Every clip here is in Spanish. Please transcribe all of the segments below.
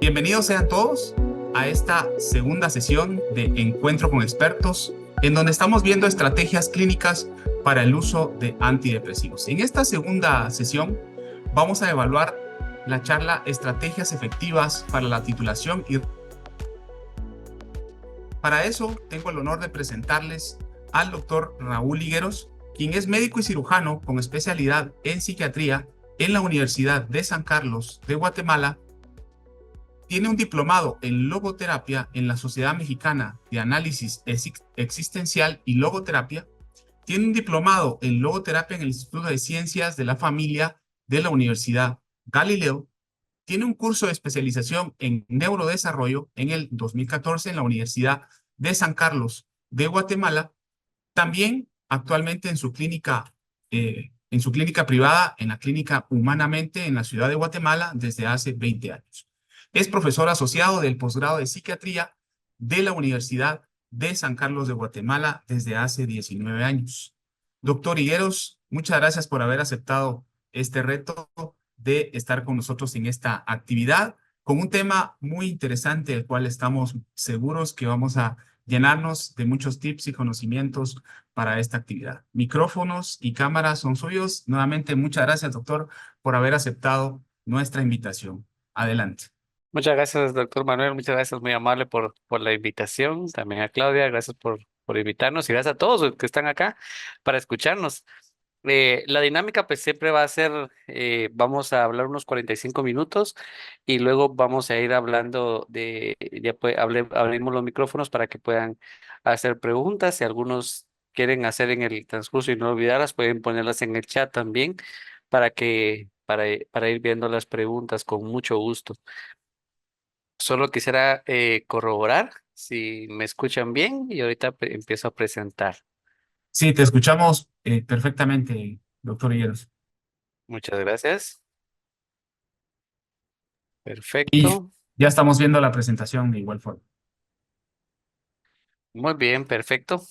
Bienvenidos sean todos a esta segunda sesión de Encuentro con Expertos, en donde estamos viendo estrategias clínicas para el uso de antidepresivos. En esta segunda sesión vamos a evaluar la charla Estrategias efectivas para la titulación y para eso tengo el honor de presentarles al doctor Raúl Higueros, quien es médico y cirujano con especialidad en psiquiatría en la Universidad de San Carlos de Guatemala. Tiene un diplomado en logoterapia en la Sociedad Mexicana de Análisis Existencial y Logoterapia. Tiene un diplomado en logoterapia en el Instituto de Ciencias de la Familia de la Universidad Galileo. Tiene un curso de especialización en neurodesarrollo en el 2014 en la Universidad de San Carlos de Guatemala. También actualmente en su clínica privada, en la clínica Humanamente en la ciudad de Guatemala desde hace 20 años. Es profesor asociado del posgrado de psiquiatría de la Universidad de San Carlos de Guatemala desde hace 19 años. Doctor Higueros, muchas gracias por haber aceptado este reto de estar con nosotros en esta actividad con un tema muy interesante, el cual estamos seguros que vamos a llenarnos de muchos tips y conocimientos para esta actividad. Micrófonos y cámaras son suyos. Nuevamente, muchas gracias, doctor, por haber aceptado nuestra invitación. Adelante. Muchas gracias, doctor Manuel. Muchas gracias, muy amable por la invitación. También a Claudia, gracias por invitarnos y gracias a todos los que están acá para escucharnos. La dinámica pues siempre va a ser, vamos a hablar unos 45 minutos y luego vamos a ir hablando ya pues abrimos los micrófonos para que puedan hacer preguntas. Si algunos quieren hacer en el transcurso y no olvidarlas, pueden ponerlas en el chat también para ir viendo las preguntas con mucho gusto. Solo quisiera corroborar si me escuchan bien y ahorita empiezo a presentar. Sí, te escuchamos perfectamente, doctor Higueros. Muchas gracias. Y Perfecto. ya estamos viendo la presentación de igual forma. Muy bien, perfecto.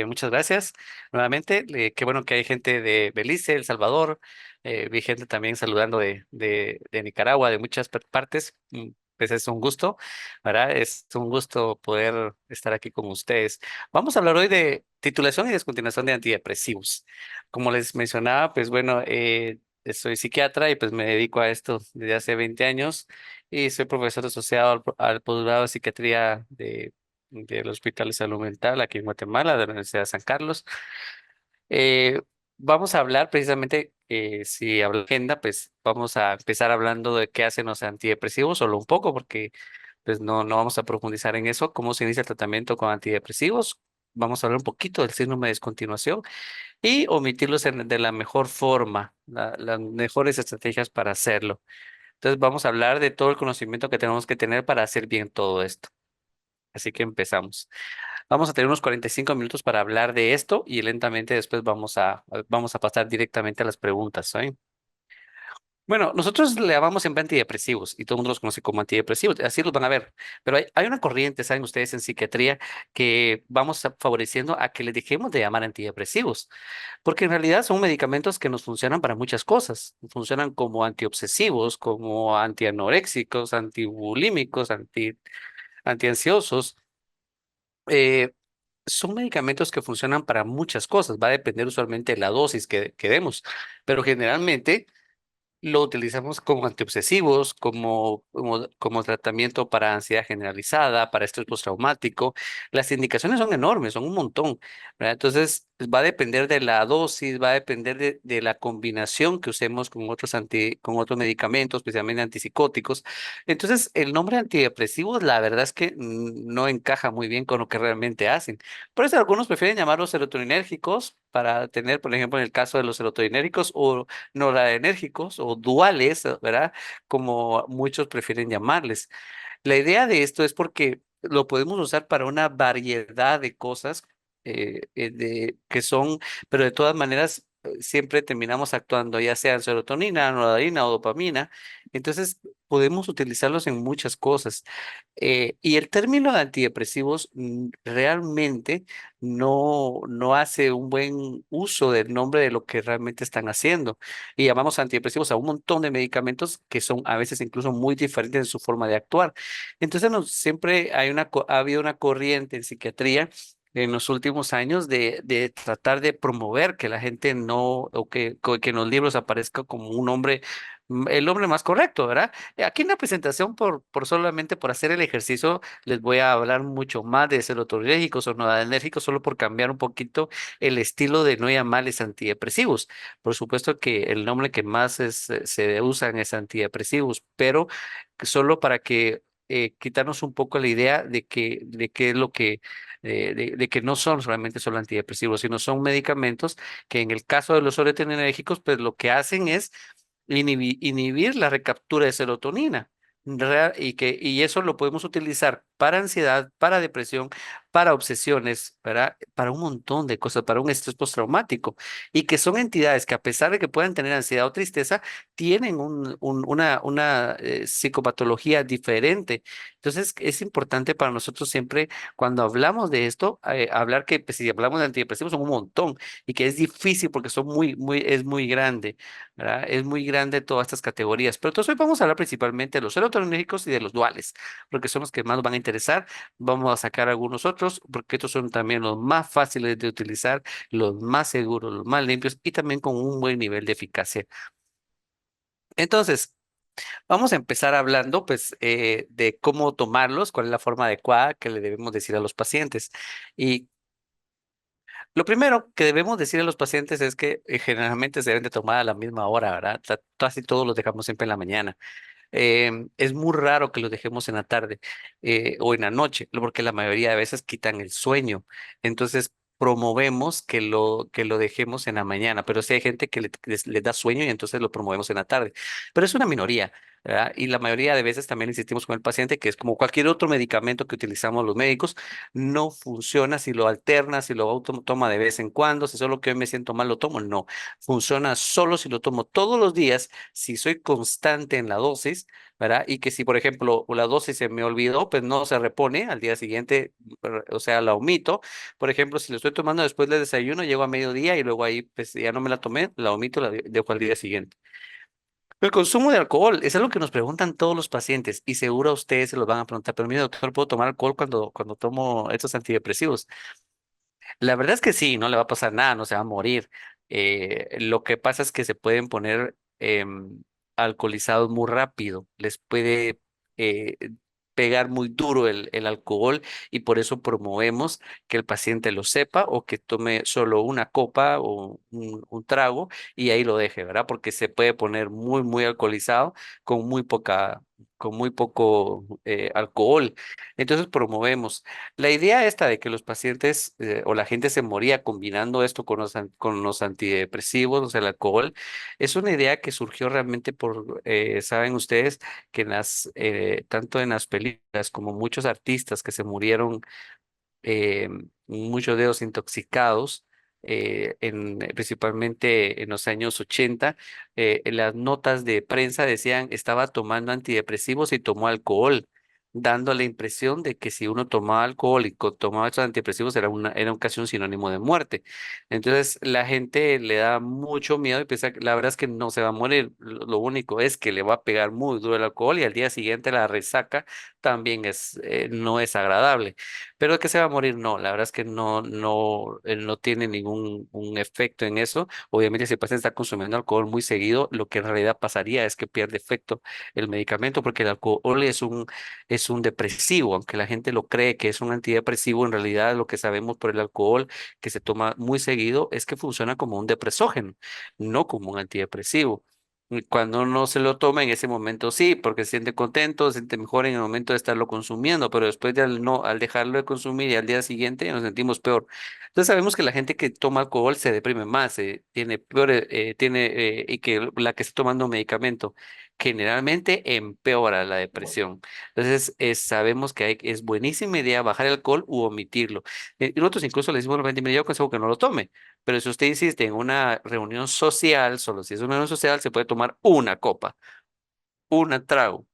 Muchas gracias. Nuevamente, qué bueno que hay gente de Belice, El Salvador, vi gente también saludando de Nicaragua, de muchas partes. Pues es un gusto, ¿verdad? Es un gusto poder estar aquí con ustedes. Vamos a hablar hoy de titulación y descontinuación de antidepresivos. Como les mencionaba, pues bueno, soy psiquiatra y pues me dedico a esto desde hace 20 años y soy profesor asociado al posgrado de psiquiatría del Hospital de Salud Mental aquí en Guatemala, de la Universidad de San Carlos. Eh, Vamos a hablar precisamente, si habla agenda, pues vamos a empezar hablando de qué hacen los antidepresivos, solo un poco, porque pues no vamos a profundizar en eso, cómo se inicia el tratamiento con antidepresivos. Vamos a hablar un poquito del síndrome de descontinuación y omitirlos de la mejor forma, las mejores estrategias para hacerlo. Entonces vamos a hablar de todo el conocimiento que tenemos que tener para hacer bien todo esto. Así que empezamos. Vamos a tener unos 45 minutos para hablar de esto y lentamente después vamos a pasar directamente a las preguntas, ¿sí? Bueno, nosotros le llamamos siempre antidepresivos y todo el mundo los conoce como antidepresivos, así los van a ver. Pero hay una corriente, saben ustedes, en psiquiatría que vamos favoreciendo a que les dejemos de llamar antidepresivos, porque en realidad son medicamentos que nos funcionan para muchas cosas. Funcionan como antiobsesivos, como antianoréxicos, antibulímicos, antiansiosos. Eh, Son medicamentos que funcionan para muchas cosas, va a depender usualmente de la dosis que demos, pero generalmente lo utilizamos como antiobsesivos, como tratamiento para ansiedad generalizada, para estrés postraumático. Las indicaciones son enormes, son un montón, ¿verdad? Entonces, pues, va a depender de la dosis, va a depender de la combinación que usemos con otros medicamentos, especialmente antipsicóticos. Entonces, el nombre antidepresivos, la verdad es que no encaja muy bien con lo que realmente hacen. Por eso algunos prefieren llamarlos serotoninérgicos para tener, por ejemplo, en el caso de los serotoninérgicos o noradrenérgicos o duales, ¿verdad? Como muchos prefieren llamarles. La idea de esto es porque lo podemos usar para una variedad de cosas que son, pero de todas maneras siempre terminamos actuando ya sea en serotonina, noradrenalina o dopamina. Entonces podemos utilizarlos en muchas cosas. Y el término de antidepresivos realmente no hace un buen uso del nombre de lo que realmente están haciendo. Y llamamos antidepresivos a un montón de medicamentos que son a veces incluso muy diferentes en su forma de actuar. Entonces, siempre ha habido una corriente en psiquiatría en los últimos años de tratar de promover que la gente no, o que en los libros aparezca como un hombre, el hombre más correcto, ¿verdad? Aquí en la presentación, por solamente por hacer el ejercicio, les voy a hablar mucho más de serotonérgicos o noradrenérgicos, solo por cambiar un poquito el estilo de no llamarles antidepresivos. Por supuesto que el nombre que más se usan es antidepresivos, pero solo para que quitarnos un poco la idea de qué es lo que de que no son solamente solo antidepresivos, sino son medicamentos que en el caso de los serotoninérgicos, pues lo que hacen es inhibir la recaptura de serotonina. Y eso lo podemos utilizar para ansiedad, para depresión, para obsesiones, para un montón de cosas, para un estrés postraumático. Y que son entidades que a pesar de que puedan tener ansiedad o tristeza, tienen una psicopatología diferente. Entonces, es importante para nosotros siempre, cuando hablamos de esto, hablar que pues, si hablamos de antidepresivos son un montón y que es difícil porque son es muy grande. ¿Verdad? Es muy grande todas estas categorías, pero entonces hoy vamos a hablar principalmente de los serotoninérgicos y de los duales, porque son los que más nos van a interesar. Vamos a sacar algunos otros, porque estos son también los más fáciles de utilizar, los más seguros, los más limpios y también con un buen nivel de eficacia. Entonces, vamos a empezar hablando pues de cómo tomarlos, cuál es la forma adecuada que le debemos decir a los pacientes. Y lo primero que debemos decir a los pacientes es que generalmente se deben de tomar a la misma hora, ¿verdad? Casi todos los dejamos siempre en la mañana. Es muy raro que los dejemos en la tarde o en la noche, porque la mayoría de veces quitan el sueño. Entonces, promovemos que lo dejemos en la mañana, pero sí hay gente que les da sueño y entonces lo promovemos en la tarde. Pero es una minoría, ¿verdad? Y la mayoría de veces también insistimos con el paciente que es como cualquier otro medicamento que utilizamos los médicos, no funciona si lo alterna, si lo toma de vez en cuando, si solo que hoy me siento mal lo tomo, no. Funciona solo si lo tomo todos los días, si soy constante en la dosis, ¿verdad? Y que si, por ejemplo, la dosis se me olvidó, pues no se repone al día siguiente, o sea, la omito. Por ejemplo, si lo estoy tomando después del desayuno, llego a mediodía y luego ahí, pues ya no me la tomé, la omito, la dejo al día siguiente. El consumo de alcohol es algo que nos preguntan todos los pacientes y seguro a ustedes se los van a preguntar, pero mire, doctor, ¿puedo tomar alcohol cuando tomo estos antidepresivos? La verdad es que sí, no le va a pasar nada, no se va a morir. Lo que pasa es que se pueden poner alcoholizados muy rápido, les puede eh, pegar muy duro el alcohol y por eso promovemos que el paciente lo sepa o que tome solo una copa o un trago y ahí lo deje, ¿verdad? Porque se puede poner muy alcoholizado con con muy poco alcohol. Entonces promovemos. La idea esta de que los pacientes o la gente se moría combinando esto con con los antidepresivos, o sea, el alcohol, es una idea que surgió realmente saben ustedes, que tanto en las películas como muchos artistas que se murieron eh, muchos de ellos intoxicados, principalmente en los años 80, en las notas de prensa decían estaba tomando antidepresivos y tomó alcohol, dando la impresión de que si uno tomaba alcohol y tomaba estos antidepresivos era un casi un sinónimo de muerte. Entonces la gente le da mucho miedo y piensa que la verdad es que no se va a morir, lo único es que le va a pegar muy duro el alcohol y al día siguiente la resaca también no es agradable. Pero de que se va a morir, no, la verdad es que no tiene ningún un efecto en eso. Obviamente, si el paciente está consumiendo alcohol muy seguido, lo que en realidad pasaría es que pierde efecto el medicamento, porque el alcohol es un depresivo, aunque la gente lo cree que es un antidepresivo, en realidad lo que sabemos por el alcohol que se toma muy seguido es que funciona como un depresógeno, no como un antidepresivo. Y cuando uno se lo toma en ese momento sí, porque se siente contento, se siente mejor en el momento de estarlo consumiendo, pero después al dejarlo de consumir y al día siguiente nos sentimos peor. Entonces sabemos que la gente que toma alcohol se deprime más, tiene peor, y que la que está tomando medicamento generalmente empeora la depresión. Entonces sabemos que es buenísima idea bajar el alcohol u omitirlo. Y nosotros incluso le decimos a la gente, "Mire, yo aconsejo que no lo tome. Pero si usted insiste en una reunión social, solo si es una reunión social, se puede tomar una copa, una trago.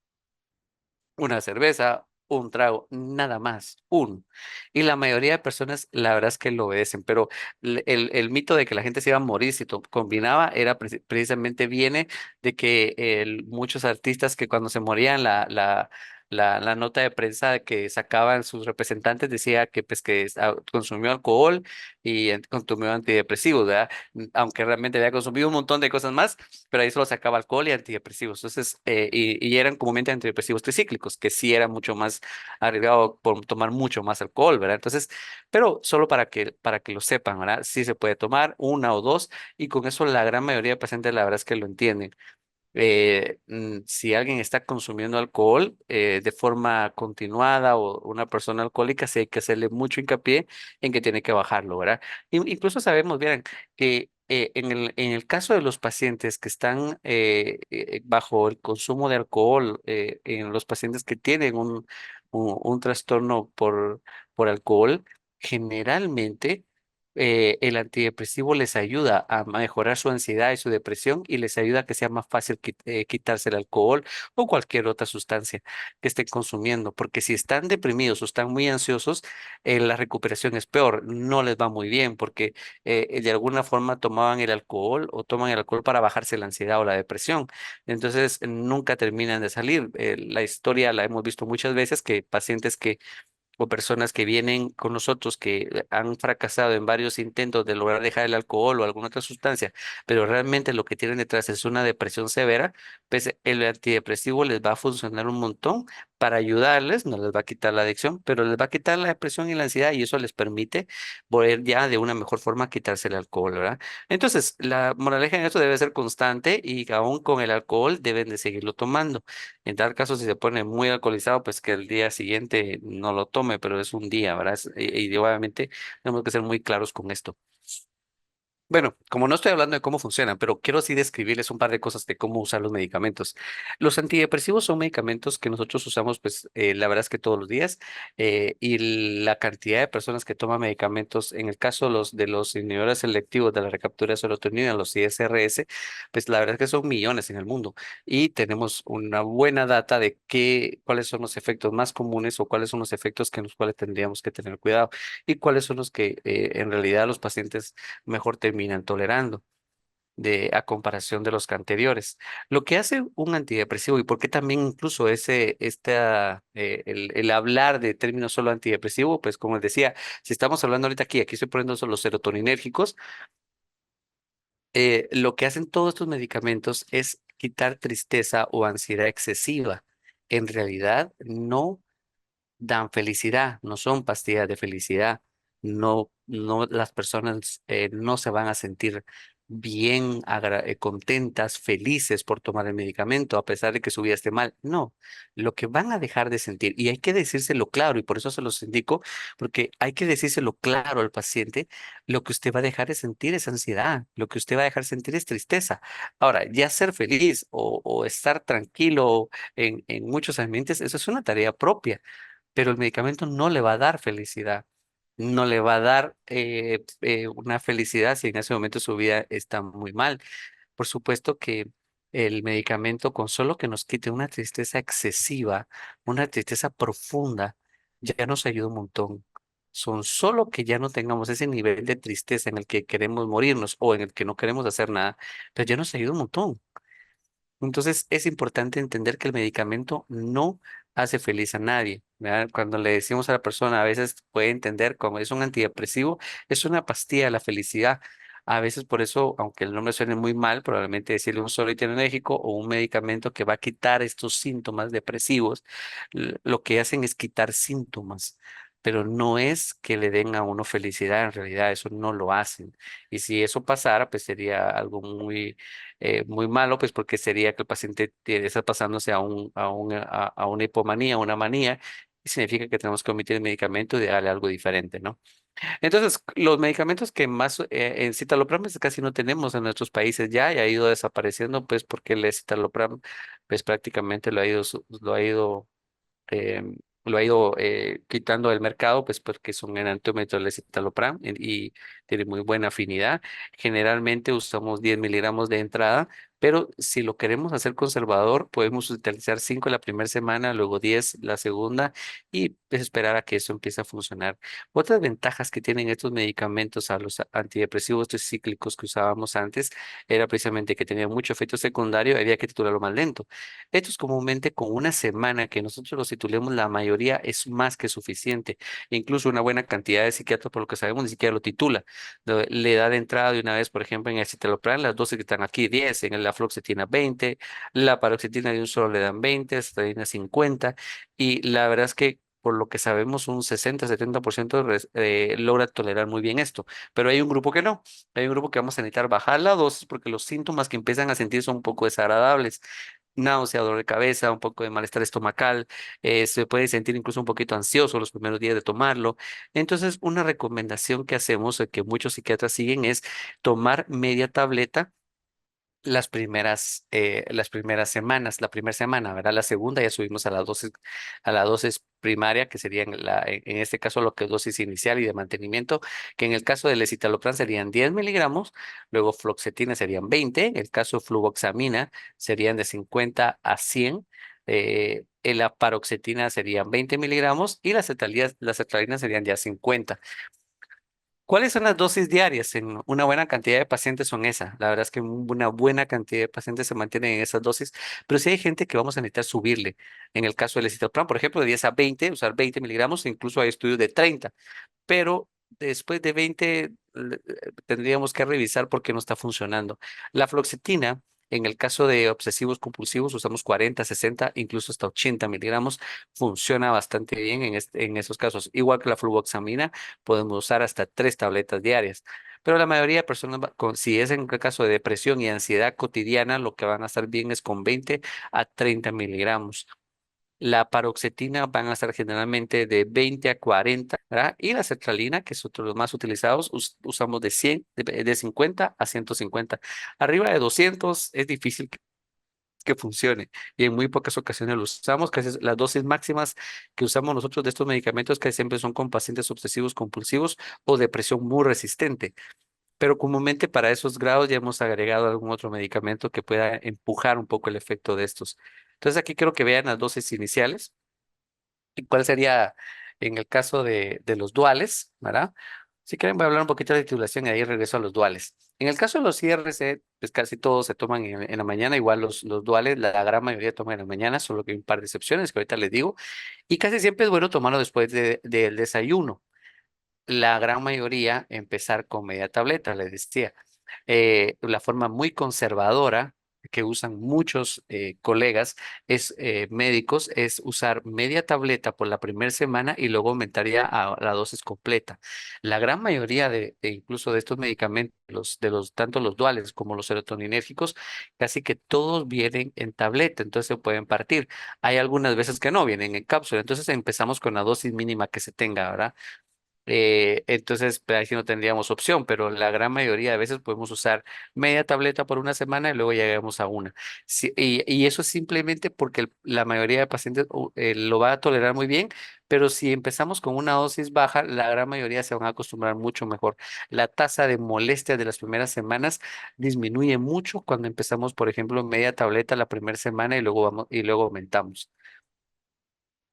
una cerveza, un trago, nada más, uno. Y la mayoría de personas, la verdad es que lo obedecen, pero el mito de que la gente se iba a morir si combinaba era precisamente viene de que muchos artistas que cuando se morían la nota de prensa que sacaban sus representantes decía que pues que consumió alcohol y consumió antidepresivos, ¿verdad? Aunque realmente había consumido un montón de cosas más, pero ahí solo sacaba alcohol y antidepresivos. Entonces, y eran comúnmente antidepresivos tricíclicos, que sí era mucho más arriesgado por tomar mucho más alcohol, ¿verdad? Entonces, pero solo para que lo sepan, ¿verdad? Sí se puede tomar una o dos, y con eso la gran mayoría de pacientes la verdad es que lo entienden. Si alguien está consumiendo alcohol de forma continuada o una persona alcohólica, sí hay que hacerle mucho hincapié en que tiene que bajarlo, ¿verdad? Incluso sabemos, bien, que en el caso de los pacientes que están bajo el consumo de alcohol, en los pacientes que tienen un trastorno por alcohol, generalmente el antidepresivo les ayuda a mejorar su ansiedad y su depresión y les ayuda a que sea más fácil quitarse el alcohol o cualquier otra sustancia que estén consumiendo, porque si están deprimidos o están muy ansiosos, la recuperación es peor, no les va muy bien porque de alguna forma tomaban el alcohol o toman el alcohol para bajarse la ansiedad o la depresión. Entonces, nunca terminan de salir. La historia la hemos visto muchas veces que pacientes que o personas que vienen con nosotros que han fracasado en varios intentos de lograr dejar el alcohol o alguna otra sustancia, pero realmente lo que tienen detrás es una depresión severa, pues el antidepresivo les va a funcionar un montón para ayudarles, no les va a quitar la adicción, pero les va a quitar la depresión y la ansiedad y eso les permite poder ya de una mejor forma quitarse el alcohol, ¿verdad? Entonces, la moraleja en esto debe ser constante y aún con el alcohol deben de seguirlo tomando. En tal caso, si se pone muy alcoholizado, pues que el día siguiente no lo tome, pero es un día, ¿verdad? Y obviamente tenemos que ser muy claros con esto. Bueno, como no estoy hablando de cómo funcionan, pero quiero sí describirles un par de cosas de cómo usar los medicamentos. Los antidepresivos son medicamentos que nosotros usamos, pues, la verdad es que todos los días, y la cantidad de personas que toman medicamentos, en el caso de los inhibidores selectivos de la recaptura de serotonina, los ISRS, pues la verdad es que son millones en el mundo y tenemos una buena data de cuáles son los efectos más comunes o cuáles son los efectos que en los cuales tendríamos que tener cuidado y cuáles son los que en realidad los pacientes mejor terminan tolerando a comparación de los que anteriores. Lo que hace un antidepresivo y por qué también incluso el hablar de términos solo antidepresivo, pues como les decía, si estamos hablando ahorita aquí estoy poniendo solo los serotoninérgicos, lo que hacen todos estos medicamentos es quitar tristeza o ansiedad excesiva. En realidad no dan felicidad, no son pastillas de felicidad. No, no, las personas no se van a sentir bien, contentas, felices por tomar el medicamento, a pesar de que su vida esté mal. No, lo que van a dejar de sentir, y hay que decírselo claro, y por eso se los indico, porque hay que decírselo claro al paciente, lo que usted va a dejar de sentir es ansiedad, lo que usted va a dejar sentir es tristeza. Ahora, ya ser feliz o estar tranquilo en muchos ambientes, eso es una tarea propia, pero el medicamento no le va a dar felicidad, no le va a dar una felicidad si en ese momento su vida está muy mal. Por supuesto que el medicamento con solo que nos quite una tristeza excesiva, una tristeza profunda, ya nos ayuda un montón. Son solo que ya no tengamos ese nivel de tristeza en el que queremos morirnos o en el que no queremos hacer nada, pero ya nos ayuda un montón. Entonces es importante entender que el medicamento no hace feliz a nadie, ¿verdad? Cuando le decimos a la persona, a veces puede entender como es un antidepresivo, es una pastilla de la felicidad. A veces por eso, aunque el nombre suene muy mal, probablemente decirle un solo enérgico o un medicamento que va a quitar estos síntomas depresivos, lo que hacen es quitar síntomas, pero no es que le den a uno felicidad, en realidad eso no lo hacen. Y si eso pasara, pues sería algo muy malo, pues porque sería que el paciente está pasándose a una hipomanía, una manía, y significa que tenemos que omitir el medicamento y darle algo diferente, ¿no? Entonces, los medicamentos que más en citalopram pues, casi no tenemos en nuestros países ya, y ha ido desapareciendo, pues porque el citalopram, pues prácticamente lo ha ido lo ha ido quitando del mercado, pues porque es un enantiómetro del escitalopram y tiene muy buena afinidad. Generalmente usamos 10 miligramos de entrada, pero si lo queremos hacer conservador, podemos utilizar 5 la primera semana, luego 10 la segunda y pues, esperar a que eso empiece a funcionar. Otras ventajas que tienen estos medicamentos a los antidepresivos cíclicos que usábamos antes era precisamente que tenían mucho efecto secundario, había que titularlo más lento. Estos comúnmente con una semana que nosotros los titulemos, la mayoría es más que suficiente. Incluso una buena cantidad de psiquiatras, por lo que sabemos, ni siquiera lo titula. Le da de entrada de una vez, por ejemplo, en el citalopram, las dosis que están aquí 10, en la fluoxetina 20, la paroxetina de un solo le dan 20, la sertralina 50, y la verdad es que por lo que sabemos, un 60-70% logra tolerar muy bien esto, pero hay un grupo que no, hay un grupo que vamos a necesitar bajar la dosis porque los síntomas que empiezan a sentir son un poco desagradables, náusea, dolor de cabeza, un poco de malestar estomacal, se puede sentir incluso un poquito ansioso los primeros días de tomarlo. Entonces, una recomendación que hacemos, que muchos psiquiatras siguen, es tomar media tableta las primeras semanas, la primera semana, ¿verdad? La segunda ya subimos a la dosis primaria, que serían en este caso lo que es dosis inicial y de mantenimiento, que en el caso del escitalopram serían 10 miligramos, luego fluoxetina serían 20, en el caso de fluvoxamina serían de 50 a 100, en la paroxetina serían 20 miligramos y las sertralinas serían ya 50. ¿Cuáles son las dosis diarias? En una buena cantidad de pacientes son esas. La verdad es que una buena cantidad de pacientes se mantienen en esas dosis, pero sí hay gente que vamos a necesitar subirle. En el caso del escitalopram, por ejemplo, de 10 a 20, usar 20 miligramos, incluso hay estudios de 30, pero después de 20 tendríamos que revisar por qué no está funcionando. La fluoxetina, en el caso de obsesivos compulsivos, usamos 40, 60, incluso hasta 80 miligramos. Funciona bastante bien en esos casos. Igual que la fluvoxamina, podemos usar hasta 3 tabletas diarias. Pero la mayoría de personas, si es en el caso de depresión y ansiedad cotidiana, lo que van a estar bien es con 20 a 30 miligramos. La paroxetina van a estar generalmente de 20 a 40, ¿verdad? Y la sertralina, que es otro de los más utilizados, usamos de 100, de 50 a 150. Arriba de 200 es difícil que funcione y en muy pocas ocasiones lo usamos. Casi las dosis máximas que usamos nosotros de estos medicamentos que siempre son con pacientes obsesivos compulsivos o depresión muy resistente. Pero comúnmente para esos grados ya hemos agregado algún otro medicamento que pueda empujar un poco el efecto de estos. Entonces aquí quiero que vean las dosis iniciales. ¿Y cuál sería en el caso de los duales, ¿verdad? Si quieren, voy a hablar un poquito de titulación y ahí regreso a los duales. En el caso de los IRC, pues casi todos se toman en la mañana, igual los duales, la gran mayoría toman en la mañana, solo que hay un par de excepciones que ahorita les digo, y casi siempre es bueno tomarlo después del desayuno. La gran mayoría empezar con media tableta, les decía. La forma muy conservadora que usan muchos colegas médicos es usar media tableta por la primera semana y luego aumentaría a la dosis completa. La gran mayoría incluso de estos medicamentos, tanto los duales como los serotoninérgicos, casi que todos vienen en tableta, entonces se pueden partir. Hay algunas veces que no vienen en cápsula, entonces empezamos con la dosis mínima que se tenga, ¿verdad? Entonces, pues, ahí sí no tendríamos opción, pero la gran mayoría de veces podemos usar media tableta por una semana y luego llegamos a una. Y eso es simplemente porque la mayoría de pacientes lo va a tolerar muy bien, pero si empezamos con una dosis baja, la gran mayoría se van a acostumbrar mucho mejor. La tasa de molestia de las primeras semanas disminuye mucho cuando empezamos, por ejemplo, media tableta la primera semana y luego aumentamos.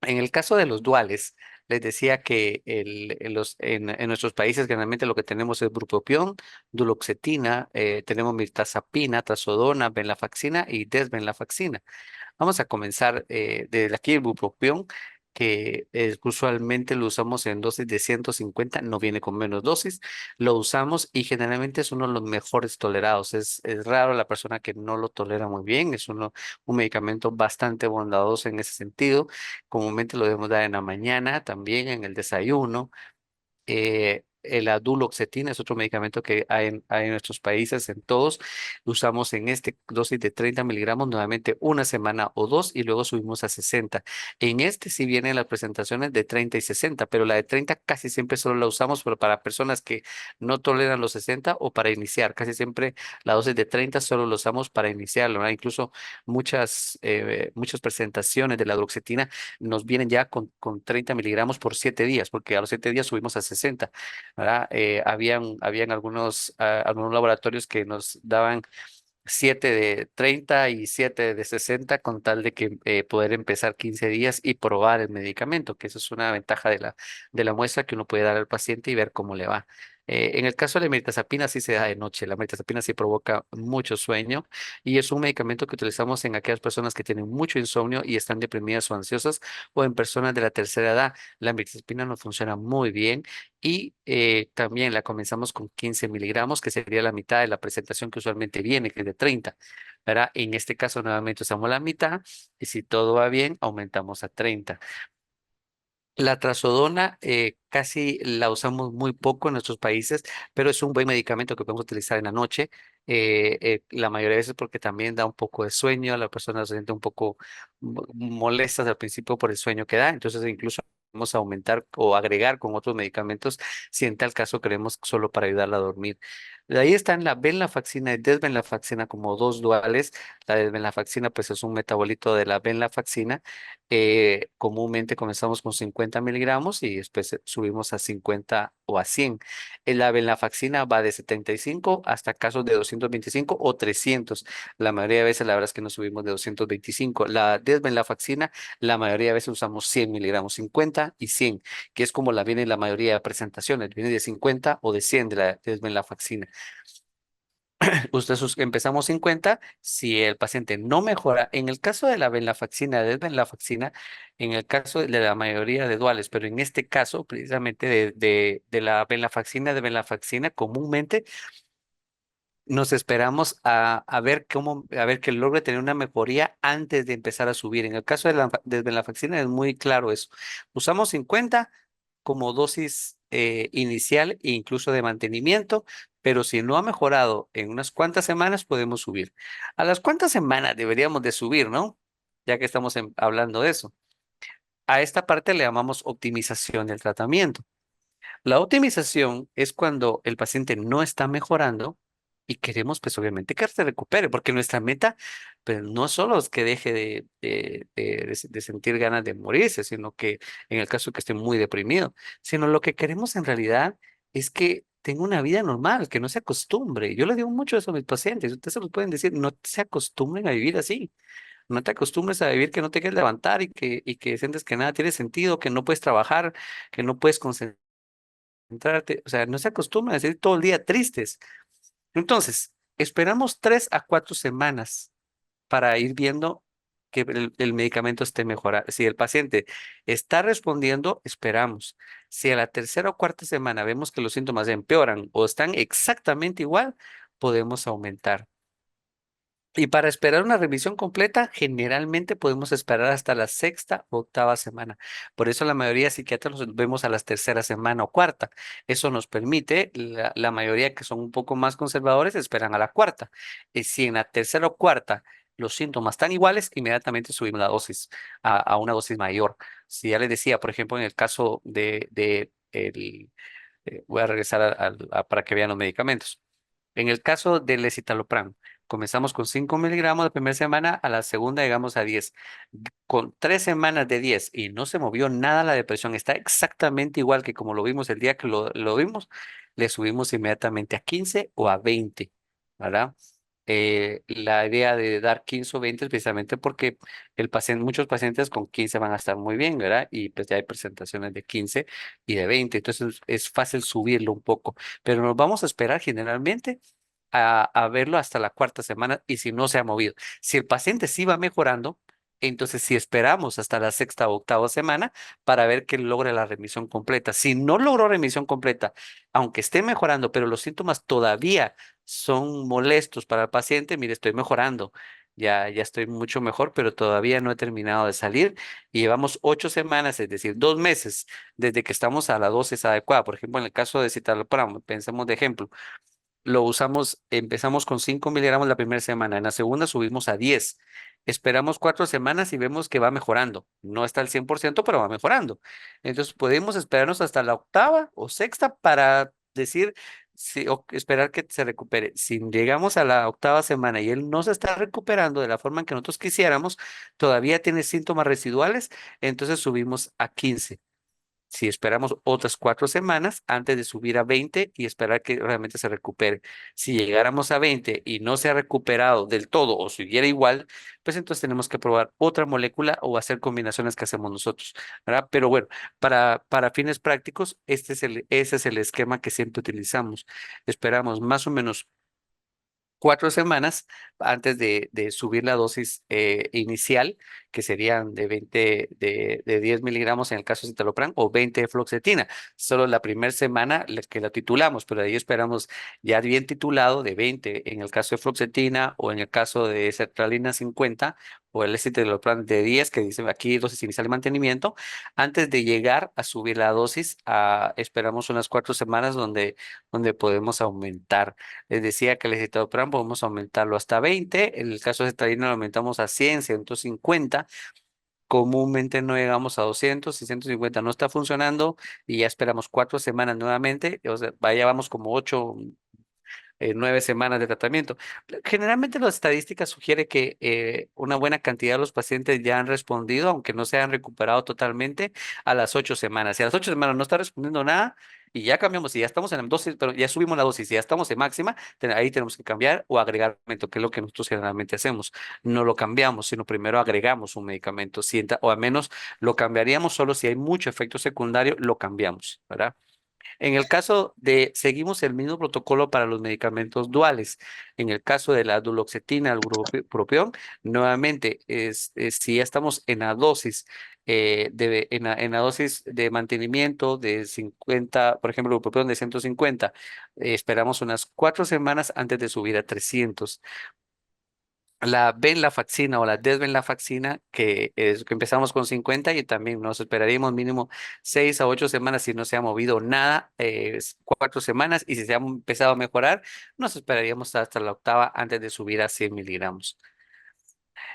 En el caso de los duales, les decía que en nuestros países generalmente lo que tenemos es bupropión, duloxetina, tenemos mirtazapina, trazodona, venlafaxina y desvenlafaxina. Vamos a comenzar desde aquí el bupropión, que usualmente lo usamos en dosis de 150, no viene con menos dosis, lo usamos y generalmente es uno de los mejores tolerados. Es raro la persona que no lo tolera muy bien, un medicamento bastante bondadoso en ese sentido. Comúnmente lo debemos dar en la mañana, también en el desayuno. la duloxetina es otro medicamento que hay en nuestros países, en todos. Usamos en este dosis de 30 miligramos nuevamente una semana o dos y luego subimos a 60. En este sí vienen las presentaciones de 30 y 60, pero la de 30 casi siempre solo la usamos pero para personas que no toleran los 60 o para iniciar. Casi siempre la dosis de 30 solo la usamos para iniciarlo, ¿verdad? Incluso muchas presentaciones de la duloxetina nos vienen ya con 30 miligramos por 7 días, porque a los 7 días subimos a 60, ¿verdad? Habían algunos laboratorios que nos daban 7 de 30 y 7 de 60 con tal de que poder empezar 15 días y probar el medicamento, que eso es una ventaja de la muestra que uno puede dar al paciente y ver cómo le va. En el caso de la mirtazapina sí se da de noche. La mirtazapina sí provoca mucho sueño y es un medicamento que utilizamos en aquellas personas que tienen mucho insomnio y están deprimidas o ansiosas o en personas de la tercera edad. La mirtazapina nos funciona muy bien y también la comenzamos con 15 miligramos, que sería la mitad de la presentación que usualmente viene, que es de 30, ¿verdad? En este caso nuevamente usamos la mitad y si todo va bien, aumentamos a 30. La trazodona casi la usamos muy poco en nuestros países, pero es un buen medicamento que podemos utilizar en la noche. La mayoría de veces porque también da un poco de sueño, la persona se siente un poco molestas al principio por el sueño que da, entonces incluso podemos aumentar o agregar con otros medicamentos si en tal caso queremos solo para ayudarla a dormir. De ahí están la venlafaxina y desvenlafaxina como dos duales. La desvenlafaxina pues es un metabolito de la venlafaxina. Comúnmente comenzamos con 50 miligramos y después subimos a 50 o a 100. La venlafaxina va de 75 hasta casos de 225 o 300. La mayoría de veces la verdad es que no subimos de 225. La desvenlafaxina, la mayoría de veces usamos 100 miligramos, 50 y 100, que es como la viene en la mayoría de presentaciones. Viene de 50 o de 100 de la desvenlafaxina. Empezamos 50, si el paciente no mejora, en el caso de la venlafaxina, desvenlafaxina, en el caso de la mayoría de duales, pero en este caso, precisamente de la venlafaxina, de venlafaxina, comúnmente nos esperamos a ver que logre tener una mejoría antes de empezar a subir. En el caso de la desvenlafaxina es muy claro eso. Usamos 50 como dosis inicial e incluso de mantenimiento, pero si no ha mejorado en unas cuantas semanas, podemos subir. ¿A las cuantas semanas deberíamos de subir, no? Ya que estamos hablando de eso. A esta parte le llamamos optimización del tratamiento. La optimización es cuando el paciente no está mejorando y queremos, pues obviamente, que se recupere, porque nuestra meta, pues no solo es que deje de sentir ganas de morirse, sino que en el caso que esté muy deprimido, sino lo que queremos en realidad es que tenga una vida normal, que no se acostumbre. Yo le digo mucho eso a mis pacientes, ustedes se los pueden decir, no se acostumbren a vivir así. No te acostumbres a vivir que no te quieres levantar y que sientes que nada tiene sentido, que no puedes trabajar, que no puedes concentrarte, o sea, no se acostumbran a decir todo el día tristes. Entonces, esperamos 3 a 4 semanas para ir viendo que el medicamento esté mejorando. Si el paciente está respondiendo, esperamos. Si a la tercera o cuarta semana vemos que los síntomas empeoran o están exactamente igual, podemos aumentar. Y para esperar una revisión completa, generalmente podemos esperar hasta la sexta o octava semana. Por eso la mayoría de psiquiatras los vemos a las tercera semana o cuarta. Eso nos permite, la mayoría que son un poco más conservadores, esperan a la cuarta. Y si en la tercera o cuarta los síntomas están iguales, inmediatamente subimos la dosis a una dosis mayor. Si ya les decía, por ejemplo, en el caso voy a regresar para que vean los medicamentos. En el caso del escitalopram, comenzamos con 5 miligramos la primera semana, a la segunda llegamos a 10. Con 3 semanas de 10 y no se movió nada la depresión, está exactamente igual que como lo vimos el día que lo vimos, le subimos inmediatamente a 15 o a 20, ¿verdad? La idea de dar 15 o 20 es precisamente porque muchos pacientes con 15 van a estar muy bien, ¿verdad? Y pues ya hay presentaciones de 15 y de 20, entonces es fácil subirlo un poco, pero nos vamos a esperar generalmente a verlo hasta la cuarta semana y si no se ha movido. Si el paciente sí va mejorando, entonces sí esperamos hasta la sexta o octava semana para ver que logre la remisión completa. Si no logró remisión completa, aunque esté mejorando, pero los síntomas todavía son molestos para el paciente, mire, estoy mejorando. ya estoy mucho mejor, pero todavía no he terminado de salir y llevamos 8 semanas, es decir, 2 meses desde que estamos a la dosis adecuada. Por ejemplo, en el caso de citalopram, pensemos de ejemplo, lo usamos, empezamos con 5 miligramos la primera semana, en la segunda subimos a 10. Esperamos 4 semanas y vemos que va mejorando. No está al 100%, pero va mejorando. Entonces podemos esperarnos hasta la octava o sexta para decir, si, o esperar que se recupere. Si llegamos a la octava semana y él no se está recuperando de la forma en que nosotros quisiéramos, todavía tiene síntomas residuales, entonces subimos a 15. Si esperamos otras 4 semanas antes de subir a 20 y esperar que realmente se recupere. Si llegáramos a 20 y no se ha recuperado del todo o siguiera igual, pues entonces tenemos que probar otra molécula o hacer combinaciones que hacemos nosotros, ¿verdad? Pero bueno, para fines prácticos, ese es el esquema que siempre utilizamos. Esperamos más o menos 4 semanas antes de subir la dosis inicial, que serían de 20, de 10 miligramos en el caso de citalopram o 20 de fluoxetina. Solo la primera semana que la titulamos, pero de ahí esperamos ya bien titulado de 20 en el caso de fluoxetina o en el caso de sertralina 50 o el escitalopram de 10, que dice aquí dosis inicial de mantenimiento, antes de llegar a subir la dosis, esperamos unas 4 semanas donde podemos aumentar. Les decía que el escitalopram podemos aumentarlo hasta 20. En el caso de cetadina lo aumentamos a 100, 150. Comúnmente no llegamos a 200 y 150 no está funcionando y ya esperamos 4 semanas nuevamente. O sea, vaya, vamos como 9 semanas de tratamiento. Generalmente las estadísticas sugiere que una buena cantidad de los pacientes ya han respondido, aunque no se han recuperado totalmente, a las 8 semanas. Si a las 8 semanas no está respondiendo nada y ya cambiamos, y ya estamos en la dosis, pero ya subimos la dosis y ya estamos en máxima, ahí tenemos que cambiar o agregar medicamento, que es lo que nosotros generalmente hacemos. No lo cambiamos, sino primero agregamos un medicamento, o al menos lo cambiaríamos solo si hay mucho efecto secundario, lo cambiamos, ¿verdad? En el caso de, seguimos el mismo protocolo para los medicamentos duales. En el caso de la duloxetina, el bupropión, nuevamente, si ya estamos en la dosis, en la dosis de mantenimiento de 50, por ejemplo, el bupropión de 150, esperamos unas 4 semanas antes de subir a 300. La venlafaxina o la desvenlafaxina, que es que empezamos con 50 y también nos esperaríamos mínimo 6 a 8 semanas si no se ha movido nada, 4 semanas, y si se ha empezado a mejorar, nos esperaríamos hasta la octava antes de subir a 100 miligramos.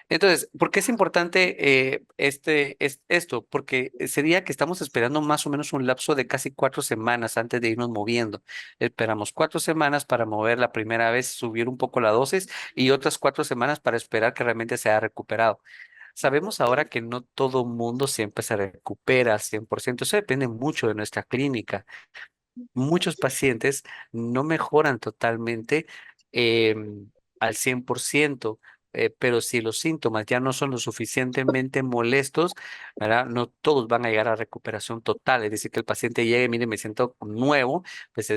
Entonces, ¿por qué es importante esto? Porque sería que estamos esperando más o menos un lapso de casi 4 semanas antes de irnos moviendo. Esperamos 4 semanas para mover la primera vez, subir un poco la dosis y otras 4 semanas para esperar que realmente se haya recuperado. Sabemos ahora que no todo mundo siempre se recupera al 100%. Eso depende mucho de nuestra clínica. Muchos pacientes no mejoran totalmente al 100%, pero si los síntomas ya no son lo suficientemente molestos, ¿verdad? No todos van a llegar a recuperación total, es decir, que el paciente llegue, mire, me siento nuevo, pues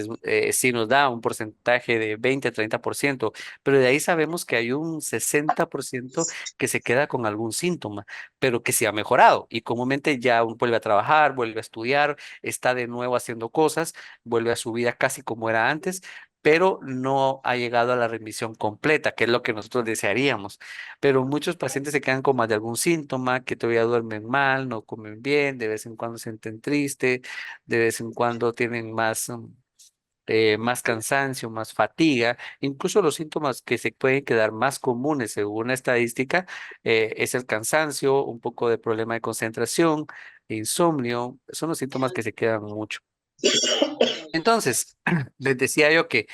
sí nos da un porcentaje de 20 a 30%, pero de ahí sabemos que hay un 60% que se queda con algún síntoma, pero que se ha mejorado y comúnmente ya vuelve a trabajar, vuelve a estudiar, está de nuevo haciendo cosas, vuelve a su vida casi como era antes, pero no ha llegado a la remisión completa, que es lo que nosotros desearíamos. Pero muchos pacientes se quedan con más de algún síntoma, que todavía duermen mal, no comen bien, de vez en cuando se sienten tristes, de vez en cuando tienen más cansancio, más fatiga. Incluso los síntomas que se pueden quedar más comunes según la estadística es el cansancio, un poco de problema de concentración, insomnio, son los síntomas que se quedan mucho. Entonces, les decía yo que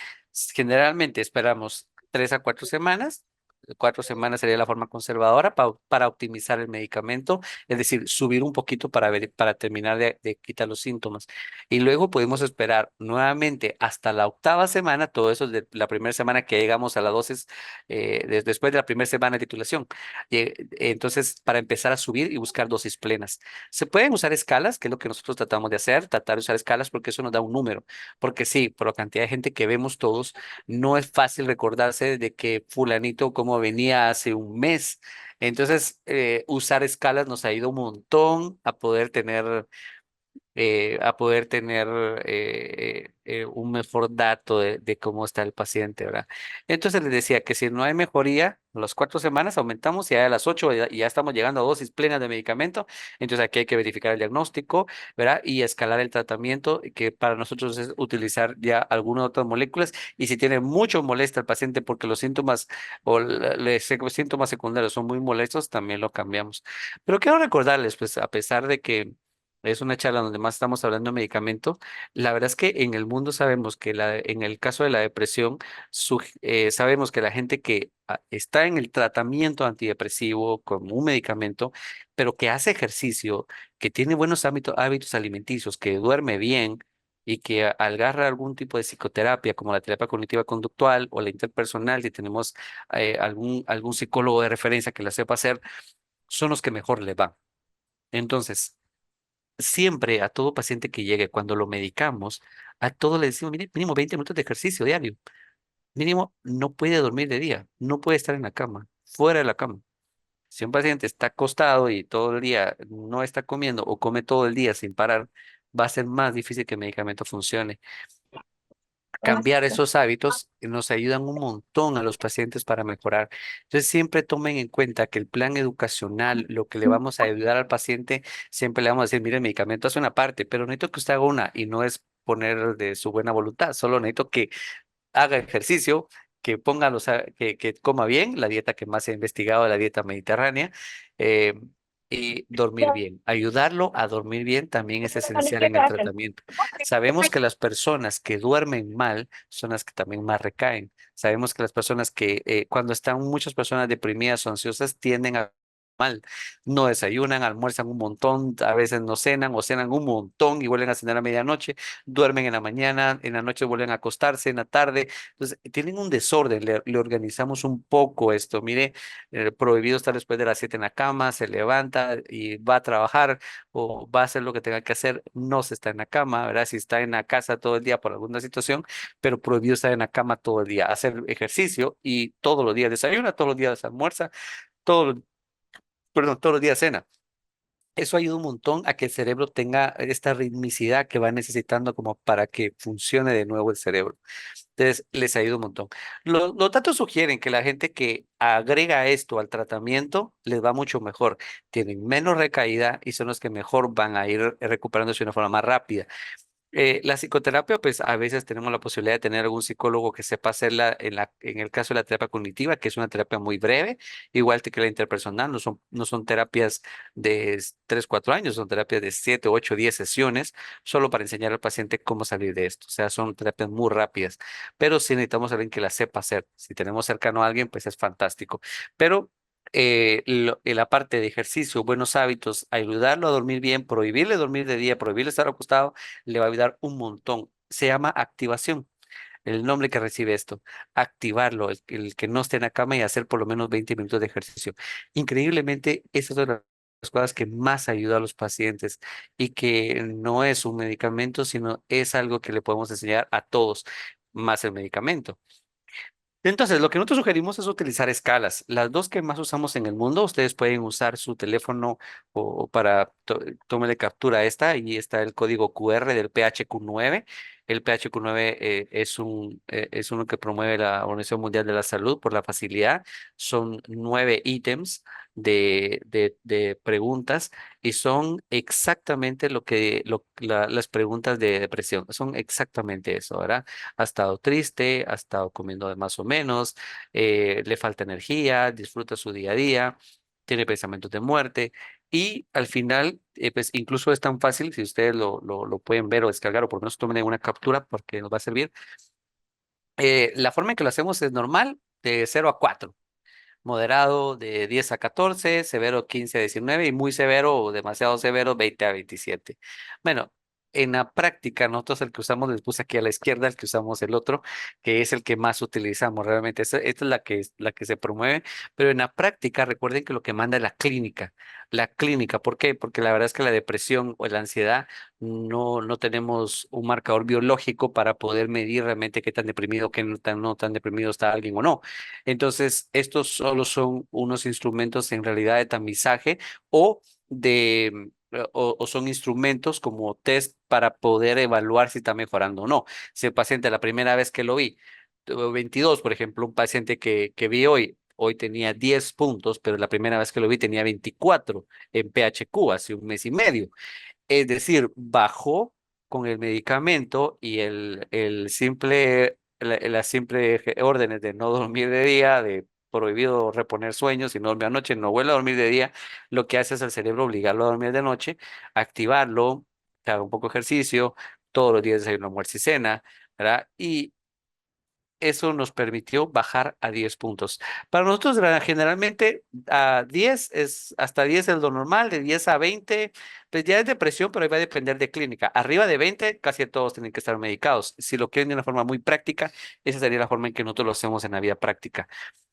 generalmente esperamos 3 a 4 semanas. 4 semanas sería la forma conservadora para optimizar el medicamento, es decir, subir un poquito para terminar de quitar los síntomas. Y luego podemos esperar nuevamente hasta la octava semana, todo eso de la primera semana que llegamos a la dosis, después de la primera semana de titulación. Entonces, para empezar a subir y buscar dosis plenas. Se pueden usar escalas, que es lo que nosotros tratamos de hacer, tratar de usar escalas porque eso nos da un número. Porque sí, por la cantidad de gente que vemos todos, no es fácil recordarse de que fulanito como venía hace un mes. Entonces, usar escalas nos ha ido un montón a poder tener a poder tener un mejor dato de cómo está el paciente, ¿verdad? Entonces les decía que si no hay mejoría, a las 4 semanas aumentamos y a las 8 ya estamos llegando a dosis plenas de medicamento, entonces aquí hay que verificar el diagnóstico, ¿verdad? Y escalar el tratamiento, que para nosotros es utilizar ya algunas otras moléculas, y si tiene mucho molesta al paciente porque los síntomas o los síntomas secundarios son muy molestos, también lo cambiamos. Pero quiero recordarles, pues a pesar de que es una charla donde más estamos hablando de medicamento. La verdad es que en el mundo sabemos que en el caso de la depresión, sabemos que la gente que está en el tratamiento antidepresivo con un medicamento, pero que hace ejercicio, que tiene buenos hábitos alimenticios, que duerme bien y que agarra algún tipo de psicoterapia, como la terapia cognitiva conductual o la interpersonal, si tenemos algún psicólogo de referencia que la sepa hacer, son los que mejor le van. Entonces, siempre a todo paciente que llegue, cuando lo medicamos, a todo le decimos, mire, mínimo 20 minutos de ejercicio diario. Mínimo, no puede dormir de día, no puede estar en la cama, fuera de la cama. Si un paciente está acostado y todo el día no está comiendo o come todo el día sin parar, va a ser más difícil que el medicamento funcione. Cambiar esos hábitos nos ayudan un montón a los pacientes para mejorar. Entonces, siempre tomen en cuenta que el plan educacional, lo que le vamos a ayudar al paciente, siempre le vamos a decir, mire, el medicamento hace una parte, pero necesito que usted haga una, y no es poner de su buena voluntad, solo necesito que haga ejercicio, que ponga que coma bien, la dieta que más se ha investigado, la dieta mediterránea, eh, y dormir bien. Ayudarlo a dormir bien también es esencial en el tratamiento. Sabemos que las personas que duermen mal son las que también más recaen. Sabemos que las personas que cuando están muchas personas deprimidas o ansiosas tienden a mal. No desayunan, almuerzan un montón, a veces no cenan o cenan un montón y vuelven a cenar a medianoche, duermen en la mañana, en la noche vuelven a acostarse, en la tarde. Entonces, tienen un desorden, le organizamos un poco esto. Mire, prohibido estar después de las 7 en la cama, se levanta y va a trabajar o va a hacer lo que tenga que hacer, no se está en la cama, ¿verdad? Si está en la casa todo el día por alguna situación, pero prohibido estar en la cama todo el día, hacer ejercicio y todos los días desayuna, todos los días almuerza, todos, todos los días cena. Eso ayuda un montón a que el cerebro tenga esta ritmicidad que va necesitando como para que funcione de nuevo el cerebro. Entonces, les ayuda un montón. Los datos sugieren que la gente que agrega esto al tratamiento les va mucho mejor. Tienen menos recaída y son los que mejor van a ir recuperándose de una forma más rápida. La psicoterapia, pues a veces tenemos la posibilidad de tener algún psicólogo que sepa hacerla en el caso de la terapia cognitiva, que es una terapia muy breve, igual que la interpersonal, no son terapias de 3, 4 años, son terapias de 7, 8, 10 sesiones, solo para enseñar al paciente cómo salir de esto. O sea, son terapias muy rápidas, pero sí necesitamos a alguien que la sepa hacer. Si tenemos cercano a alguien, pues es fantástico. Pero la parte de ejercicio, buenos hábitos, ayudarlo a dormir bien, prohibirle dormir de día, prohibirle estar acostado le va a ayudar un montón. Se llama activación, el nombre que recibe esto. Activarlo, el que no esté en la cama y hacer por lo menos 20 minutos de ejercicio. Increíblemente, esa es una de las cosas que más ayuda a los pacientes y que no es un medicamento, sino es algo que le podemos enseñar a todos, más el medicamento. Entonces, lo que nosotros sugerimos es utilizar escalas. Las dos que más usamos en el mundo, ustedes pueden usar su teléfono o para tómele captura a esta, y está el código QR del PHQ-9. El PHQ-9 es uno que promueve la Organización Mundial de la Salud por la facilidad. Son 9 ítems de preguntas y son exactamente las preguntas de depresión. Son exactamente eso, ¿verdad? Ha estado triste, ha estado comiendo de más o menos, le falta energía, disfruta su día a día, tiene pensamientos de muerte, y al final, pues incluso es tan fácil, si ustedes lo pueden ver o descargar, o por lo menos tomen una captura porque nos va a servir. La forma en que lo hacemos es normal, de 0 a 4, moderado de 10 a 14, severo 15 a 19 y muy severo o demasiado severo 20 a 27. Bueno, en la práctica nosotros el que usamos, les puse aquí a la izquierda el que usamos el otro, que es el que más utilizamos realmente. Esta es la que se promueve, pero en la práctica recuerden que lo que manda es la clínica. La clínica, ¿por qué? Porque la verdad es que la depresión o la ansiedad no tenemos un marcador biológico para poder medir realmente qué tan deprimido, qué no tan deprimido está alguien o no. Entonces, estos solo son unos instrumentos en realidad de tamizaje o o son instrumentos como test para poder evaluar si está mejorando o no. Si el paciente la primera vez que lo vi, tuvo 22, por ejemplo, un paciente que vi hoy tenía 10 puntos, pero la primera vez que lo vi tenía 24 en PHQ hace un mes y medio. Es decir, bajó con el medicamento y las simples órdenes de no dormir de día, de prohibido reponer sueños, si no duerme anoche, no vuelve a dormir de día, lo que hace es el cerebro obligarlo a dormir de noche, activarlo, que haga un poco de ejercicio, todos los días desayuno, almuerzo y cena, ¿verdad? Y eso nos permitió bajar a 10 puntos. Para nosotros, generalmente, a 10 es, hasta 10 es lo normal, de 10 a 20, pues ya es depresión, pero ahí va a depender de clínica. Arriba de 20, casi todos tienen que estar medicados. Si lo quieren de una forma muy práctica, esa sería la forma en que nosotros lo hacemos en la vida práctica.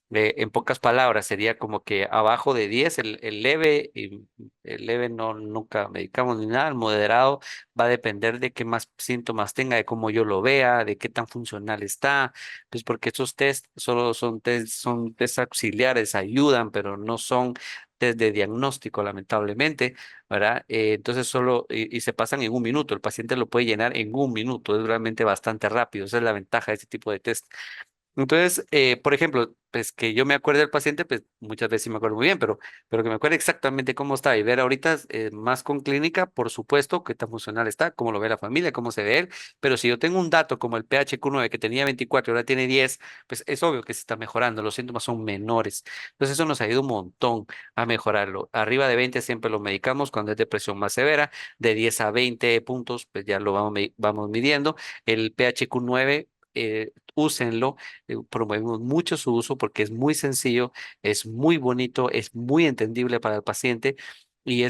En pocas palabras, sería como que abajo de 10 el leve, y el leve no, nunca medicamos ni nada, el moderado va a depender de qué más síntomas tenga, de cómo yo lo vea, de qué tan funcional está, pues porque estos test solo son test auxiliares, ayudan, pero no son test de diagnóstico, lamentablemente, ¿verdad? Entonces y se pasan en un minuto, el paciente lo puede llenar en un minuto, es realmente bastante rápido, esa es la ventaja de este tipo de test. Entonces, por ejemplo, pues que yo me acuerde del paciente, pues muchas veces sí me acuerdo muy bien, pero que me acuerde exactamente cómo está y ver ahorita más con clínica, por supuesto, qué tan funcional está, cómo lo ve la familia, cómo se ve él, pero si yo tengo un dato como el PHQ-9 que tenía 24 y ahora tiene 10, pues es obvio que se está mejorando, los síntomas son menores. Entonces eso nos ayuda un montón a mejorarlo. Arriba de 20 siempre lo medicamos cuando es depresión más severa, de 10 a 20 puntos, pues ya lo vamos midiendo. El PHQ-9, úsenlo, promovemos mucho su uso porque es muy sencillo, es muy bonito, es muy entendible para el paciente. Y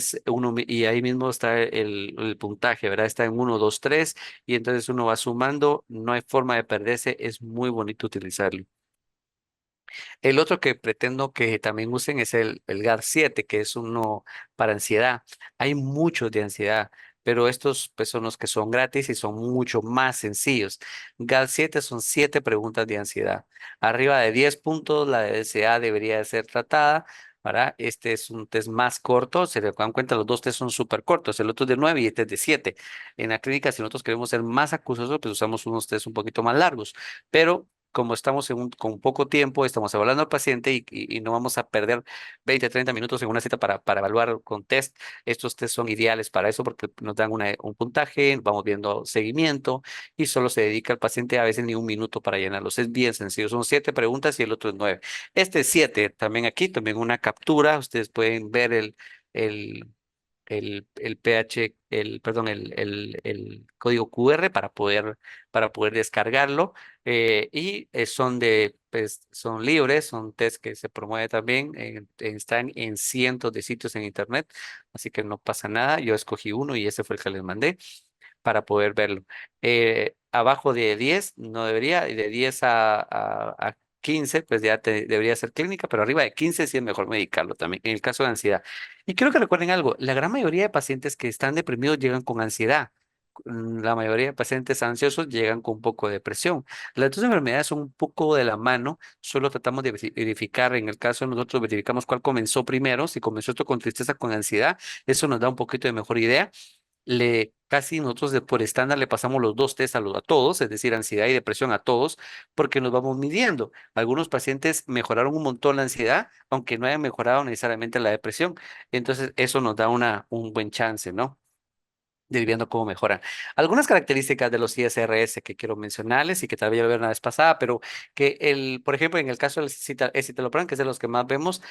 ahí mismo está el puntaje, ¿verdad? Está en 1, 2, 3 y entonces uno va sumando, no hay forma de perderse, es muy bonito utilizarlo. El otro que pretendo que también usen es el GAD-7, que es uno para ansiedad. Hay muchos de ansiedad, pero estos pues, son los que son gratis y son mucho más sencillos. GAD-7 son 7 preguntas de ansiedad. Arriba de 10 puntos, la de ansiedad debería de ser tratada. ¿Verdad? Este es un test más corto, se le dan cuenta, los dos test son súper cortos, el otro es de 9 y este es de 7. En la clínica, si nosotros queremos ser más acusados, pues usamos unos test un poquito más largos, pero como estamos con poco tiempo, estamos evaluando al paciente y no vamos a perder 20, 30 minutos en una cita para evaluar con test. Estos test son ideales para eso porque nos dan un puntaje, vamos viendo seguimiento y solo se dedica al paciente a veces ni un minuto para llenarlos. Es bien sencillo, son 7 preguntas y el otro es 9. Este es 7, también aquí, también una captura, ustedes pueden ver el el PH, perdón, el código QR para poder descargarlo. Pues, son libres, son test que se promueve también, están en cientos de sitios en internet, así que no pasa nada. Yo escogí uno y ese fue el que les mandé para poder verlo. Abajo de 10 no debería, y de 10 a 15 pues ya debería ser clínica, pero arriba de 15 sí es mejor medicarlo también, en el caso de ansiedad. Y quiero que recuerden algo, la gran mayoría de pacientes que están deprimidos llegan con ansiedad. La mayoría de pacientes ansiosos llegan con un poco de depresión. Las dos enfermedades son un poco de la mano, solo tratamos de verificar, en el caso de nosotros verificamos cuál comenzó primero, si comenzó esto con tristeza, con ansiedad, eso nos da un poquito de mejor idea. Casi nosotros por estándar le pasamos los dos test a todos, es decir, ansiedad y depresión a todos, porque nos vamos midiendo. Algunos pacientes mejoraron un montón la ansiedad, aunque no hayan mejorado necesariamente la depresión. Entonces, eso nos da un buen chance, ¿no? De ir viendo cómo mejoran. Algunas características de los ISRS que quiero mencionarles y que tal vez ya lo vieron la vez pasada, pero por ejemplo, en el caso del escitalopram, que es de los que más vemos,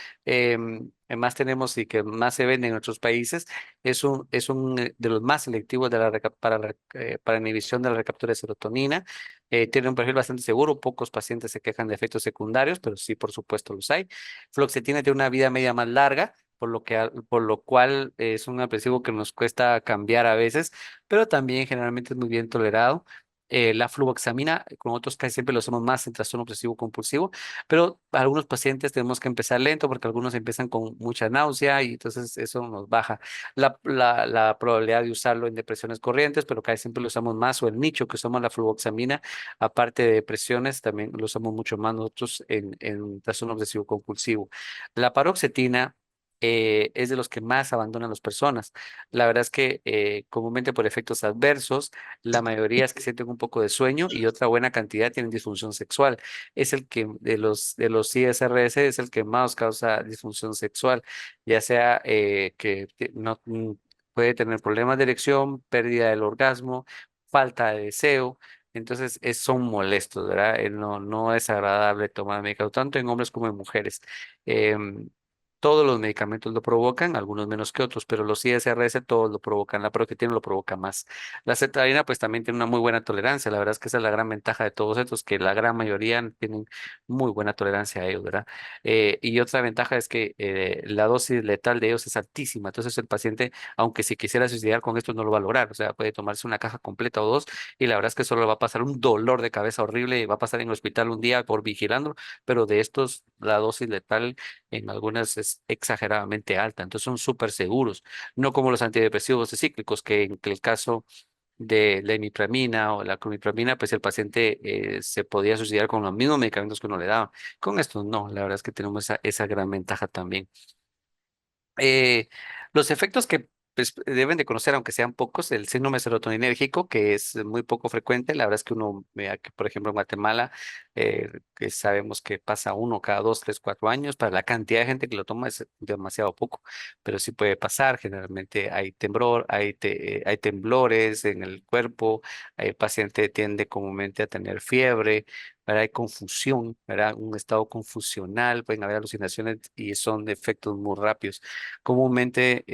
más tenemos y que más se vende en otros países, es un de los más selectivos para inhibición de la recaptura de serotonina. Tiene un perfil bastante seguro, pocos pacientes se quejan de efectos secundarios, pero sí, por supuesto, los hay. Fluoxetina tiene una vida media más larga, por lo cual es un apresivo que nos cuesta cambiar a veces, pero también generalmente es muy bien tolerado. La fluvoxamina, con otros casi siempre lo hacemos más en trastorno obsesivo compulsivo, pero algunos pacientes tenemos que empezar lento porque algunos empiezan con mucha náusea y entonces eso nos baja la probabilidad de usarlo en depresiones corrientes, pero casi siempre lo usamos más, o el nicho que usamos la fluvoxamina, aparte de depresiones, también lo usamos mucho más nosotros en trastorno obsesivo compulsivo. La paroxetina es de los que más abandonan las personas. La verdad es que comúnmente por efectos adversos, la mayoría es que sienten un poco de sueño y otra buena cantidad tienen disfunción sexual. Es el que de los ISRS es el que más causa disfunción sexual, ya sea no puede tener problemas de erección, pérdida del orgasmo, falta de deseo. Entonces, son molestos, ¿verdad? No es agradable tomar medicamentos, tanto en hombres como en mujeres. Em, todos los medicamentos lo provocan, algunos menos que otros, pero los ISRS todos lo provocan. La progesterona lo provoca más. La sertralina pues también tiene una muy buena tolerancia. La verdad es que esa es la gran ventaja de todos estos, que la gran mayoría tienen muy buena tolerancia a ellos, ¿verdad? Y otra ventaja es que la dosis letal de ellos es altísima. Entonces el paciente, aunque si quisiera suicidar con esto, no lo va a lograr. O sea, puede tomarse una caja completa o dos y la verdad es que solo le va a pasar un dolor de cabeza horrible y va a pasar en el hospital un día por vigilando, pero de estos la dosis letal en algunas es exageradamente alta, entonces son súper seguros, no como los antidepresivos cíclicos, que en el caso de la imipramina o la clomipramina, pues el paciente se podía suicidar con los mismos medicamentos que uno le daba. Con estos no, la verdad es que tenemos esa gran ventaja también. Eh, los efectos que pues, deben de conocer, aunque sean pocos, el síndrome serotoninérgico, que es muy poco frecuente. La verdad es que uno vea que, por ejemplo, en Guatemala, que sabemos que pasa uno cada 2, 3, 4 años, para la cantidad de gente que lo toma es demasiado poco, pero sí puede pasar. Generalmente hay temblor, hay temblores en el cuerpo, el paciente tiende comúnmente a tener fiebre. ¿Verdad? Hay confusión, ¿verdad? Un estado confusional, pueden haber alucinaciones y son efectos muy rápidos. Comúnmente,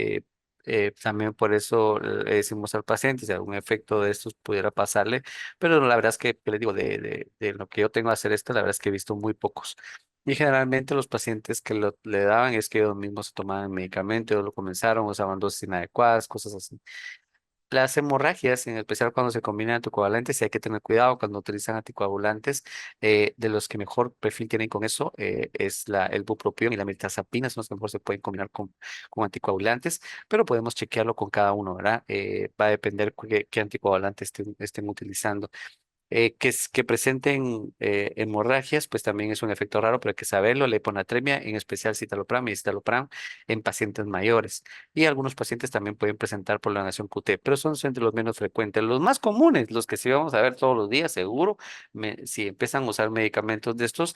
también por eso le decimos al paciente si algún efecto de estos pudiera pasarle, pero la verdad es que les digo, de lo que yo tengo que hacer esto, la verdad es que he visto muy pocos. Y generalmente los pacientes que le daban es que ellos mismos se tomaban medicamentos, o lo comenzaron, usaban dosis inadecuadas, cosas así. Las hemorragias, en especial cuando se combinan anticoagulantes, y hay que tener cuidado cuando utilizan anticoagulantes, de los que mejor perfil tienen con eso, es el bupropión y la mirtazapina, son los que mejor se pueden combinar con anticoagulantes, pero podemos chequearlo con cada uno, ¿verdad? Va a depender qué anticoagulantes estén utilizando. Que presenten hemorragias, pues también es un efecto raro, pero hay que saberlo. La hiponatremia, en especial citalopram y escitalopram, en pacientes mayores. Y algunos pacientes también pueden presentar prolongación QT, pero son entre los menos frecuentes. Los más comunes, los que sí vamos a ver todos los días, seguro, si empiezan a usar medicamentos de estos,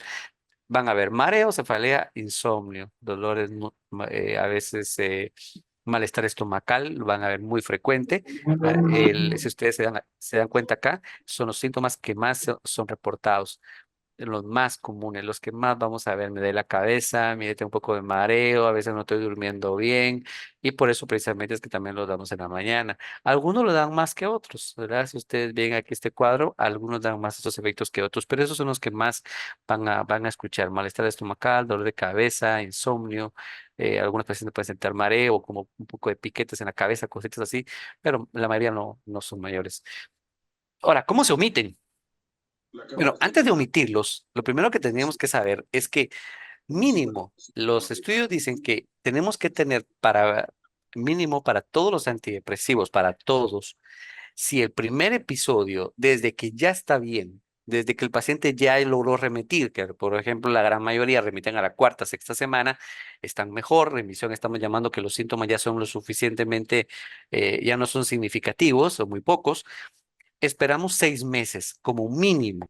van a ver mareo, cefalea, insomnio, dolores, a veces malestar estomacal, lo van a ver muy frecuente. Si ustedes se dan cuenta acá, son los síntomas que más son reportados, los más comunes, los que más vamos a ver. Me duele la cabeza, me da un poco de mareo, a veces no estoy durmiendo bien y por eso precisamente es que también los damos en la mañana. Algunos lo dan más que otros, ¿verdad? Si ustedes ven aquí este cuadro, algunos dan más estos efectos que otros, pero esos son los que más van a escuchar: malestar estomacal, dolor de cabeza, insomnio. Algunos pacientes pueden sentir mareo, como un poco de piquetes en la cabeza, cositas así, pero la mayoría no son mayores. Ahora, ¿cómo se omiten? Bueno, antes de omitirlos, lo primero que teníamos que saber es que mínimo, los estudios dicen que tenemos que tener mínimo para todos los antidepresivos, para todos, si el primer episodio, desde que ya está bien, desde que el paciente ya logró remitir, que por ejemplo la gran mayoría remiten a la cuarta, sexta semana, están mejor. Remisión estamos llamando que los síntomas ya son lo suficientemente, ya no son significativos o muy pocos. Esperamos 6 meses como mínimo.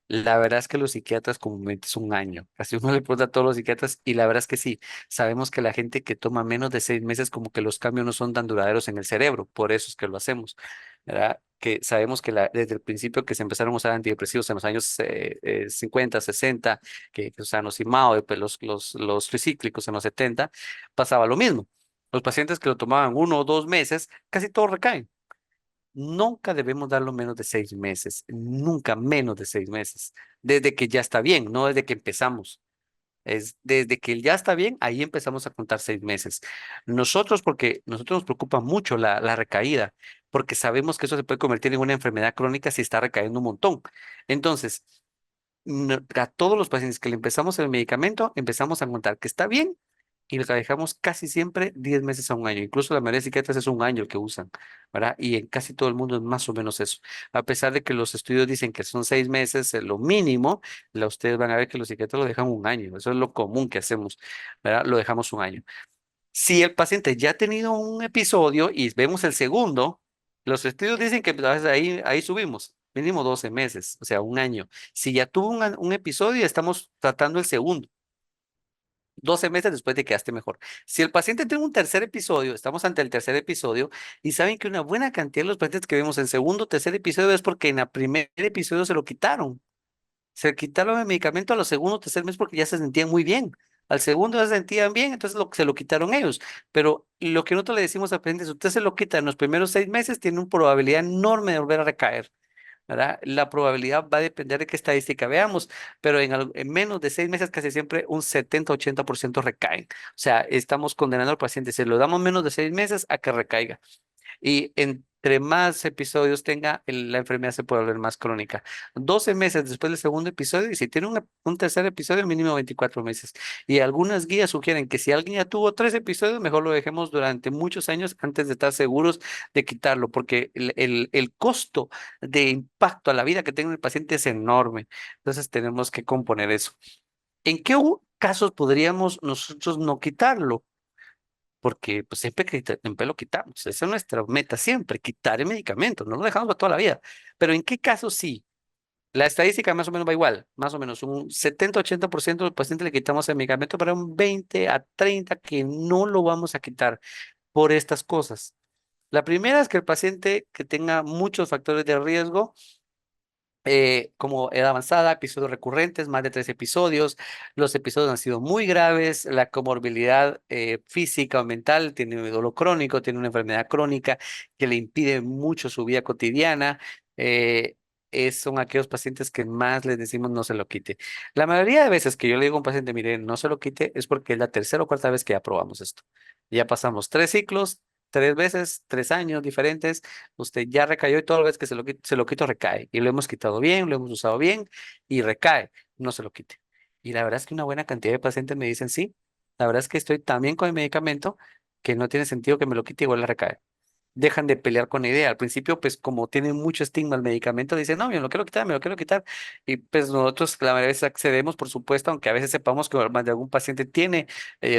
La verdad es que los psiquiatras comúnmente es un año. Así uno le pregunta a todos los psiquiatras y la verdad es que sí. Sabemos que la gente que toma menos de 6 meses, como que los cambios no son tan duraderos en el cerebro. Por eso es que lo hacemos, ¿verdad? Que sabemos que desde el principio que se empezaron a usar antidepresivos en los años 50, 60, que usaban los Imao, después los tricíclicos en los 70, pasaba lo mismo. Los pacientes que lo tomaban 1 o 2 meses, casi todos recaen. Nunca debemos darlo menos de 6 meses, nunca menos de 6 meses, desde que ya está bien, no desde que empezamos. Es desde que ya está bien, ahí empezamos a contar 6 meses. Porque nosotros nos preocupa mucho la recaída, porque sabemos que eso se puede convertir en una enfermedad crónica si está recayendo un montón. Entonces, a todos los pacientes que le empezamos el medicamento, empezamos a contar que está bien y lo dejamos casi siempre 10 meses a un año. Incluso la mayoría de psiquiatras es un año el que usan, ¿verdad? Y en casi todo el mundo es más o menos eso. A pesar de que los estudios dicen que son 6 meses, lo mínimo, ustedes van a ver que los psiquiatras lo dejan un año. Eso es lo común que hacemos, ¿verdad? Lo dejamos un año. Si el paciente ya ha tenido un episodio y vemos el segundo, los estudios dicen que pues, a veces ahí subimos, mínimo 12 meses, o sea, un año. Si ya tuvo un episodio, estamos tratando el segundo. 12 meses después de que esté mejor. Si el paciente tiene un tercer episodio, estamos ante el tercer episodio y saben que una buena cantidad de los pacientes que vemos en segundo o tercer episodio es porque en el primer episodio se lo quitaron. Se quitaron el medicamento a los segundo o tercer mes porque ya se sentían muy bien. Al segundo ya se sentían bien, entonces se lo quitaron ellos. Pero lo que nosotros le decimos al paciente, si usted se lo quita en los primeros 6 meses, tiene una probabilidad enorme de volver a recaer. ¿Verdad? La probabilidad va a depender de qué estadística veamos, pero en menos de 6 meses casi siempre un 70-80% recaen. O sea, estamos condenando al paciente, si lo damos menos de 6 meses a que recaiga. Y entre más episodios tenga, la enfermedad se puede volver más crónica. 12 meses después del segundo episodio, y si tiene un tercer episodio, mínimo 24 meses. Y algunas guías sugieren que si alguien ya tuvo 3 episodios, mejor lo dejemos durante muchos años antes de estar seguros de quitarlo, porque el costo de impacto a la vida que tenga el paciente es enorme. Entonces tenemos que componer eso. ¿En qué casos podríamos nosotros no quitarlo? Porque pues siempre siempre lo quitamos. Esa es nuestra meta siempre, quitar el medicamento, no lo dejamos para toda la vida. Pero ¿en qué casos sí? La estadística más o menos va igual, más o menos un 70-80% del paciente le quitamos el medicamento, para un 20 a 30 que no lo vamos a quitar por estas cosas. La primera es que el paciente que tenga muchos factores de riesgo, como edad avanzada, episodios recurrentes, más de 3 episodios. Los episodios han sido muy graves, la comorbilidad física o mental, tiene un dolor crónico, tiene una enfermedad crónica que le impide mucho su vida cotidiana. eh, Son aquellos pacientes que más les decimos no se lo quite. La mayoría de veces que yo le digo a un paciente, mire, no se lo quite, es porque es la tercera o cuarta vez que ya probamos esto. Ya pasamos 3 ciclos, 3 veces, 3 años diferentes. Usted ya recayó y todas las veces que se lo quito recae. Y lo hemos quitado bien, lo hemos usado bien y recae. No se lo quite. Y la verdad es que una buena cantidad de pacientes me dicen sí. La verdad es que estoy tan bien con el medicamento que no tiene sentido que me lo quite y vuelva a recaer. Dejan de pelear con la idea. Al principio, pues como tiene mucho estigma el medicamento, dicen, no, yo me lo quiero quitar, me lo quiero quitar. Y pues nosotros la mayoría de veces accedemos, por supuesto, aunque a veces sepamos que más de algún paciente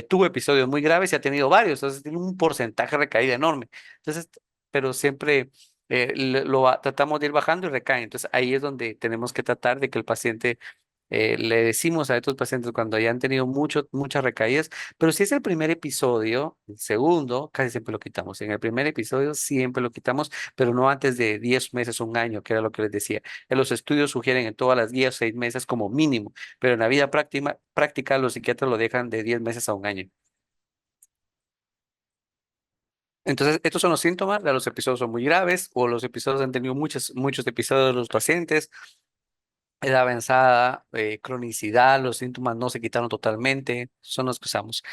tuvo episodios muy graves y ha tenido varios, entonces tiene un porcentaje de recaída enorme. Entonces, pero siempre tratamos de ir bajando y recae. Entonces ahí es donde tenemos que tratar de que el paciente le decimos a estos pacientes cuando ya han tenido muchas recaídas, pero si es el primer episodio, el segundo, casi siempre lo quitamos. En el primer episodio siempre lo quitamos, pero no antes de 10 meses, un año, que era lo que les decía. En los estudios sugieren en todas las guías 6 meses como mínimo, pero en la vida práctica los psiquiatras lo dejan de 10 meses a un año. Entonces, estos son los síntomas de los episodios son muy graves o los episodios han tenido muchos episodios de los pacientes. Edad avanzada, cronicidad, los síntomas no se quitaron totalmente, son los que usamos.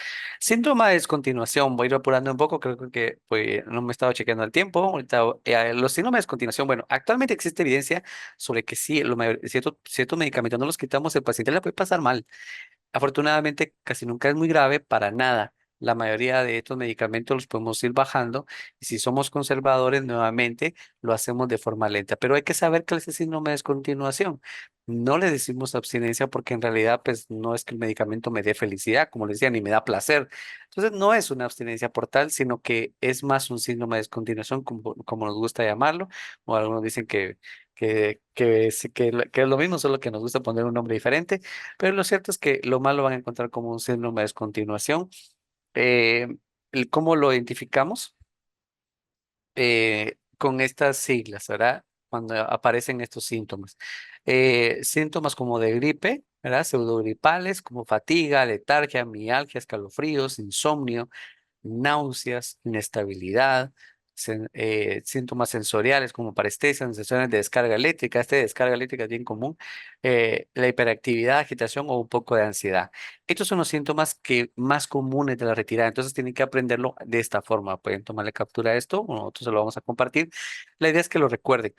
Síntoma de descontinuación, voy a ir apurando un poco, creo que pues, no me he estado chequeando el tiempo. Ahorita, los síntomas de descontinuación, bueno, actualmente existe evidencia sobre que sí, ciertos medicamentos no los quitamos, el paciente le puede pasar mal. Afortunadamente, casi nunca es muy grave para nada. La mayoría de estos medicamentos los podemos ir bajando y si somos conservadores, nuevamente lo hacemos de forma lenta. Pero hay que saber que ese síndrome de descontinuación no le decimos abstinencia porque en realidad pues no es que el medicamento me dé felicidad, como les decía, ni me da placer. Entonces no es una abstinencia por tal, sino que es más un síndrome de descontinuación, como nos gusta llamarlo, o algunos dicen que es lo mismo, solo que nos gusta poner un nombre diferente. Pero lo cierto es que lo más lo van a encontrar como un síndrome de descontinuación. Eh, ¿Cómo lo identificamos? Con estas siglas, ¿verdad? Cuando aparecen estos síntomas. Síntomas como de gripe, ¿verdad? Pseudogripales, como fatiga, letargia, mialgia, escalofríos, insomnio, náuseas, inestabilidad, síntomas sensoriales como parestesia, sensaciones de descarga eléctrica. Este de descarga eléctrica es bien común. La hiperactividad, agitación o un poco de ansiedad. Estos son los síntomas que más comunes de la retirada. Entonces tienen que aprenderlo de esta forma. Pueden tomarle captura a esto o nosotros se lo vamos a compartir. La idea es que lo recuerden.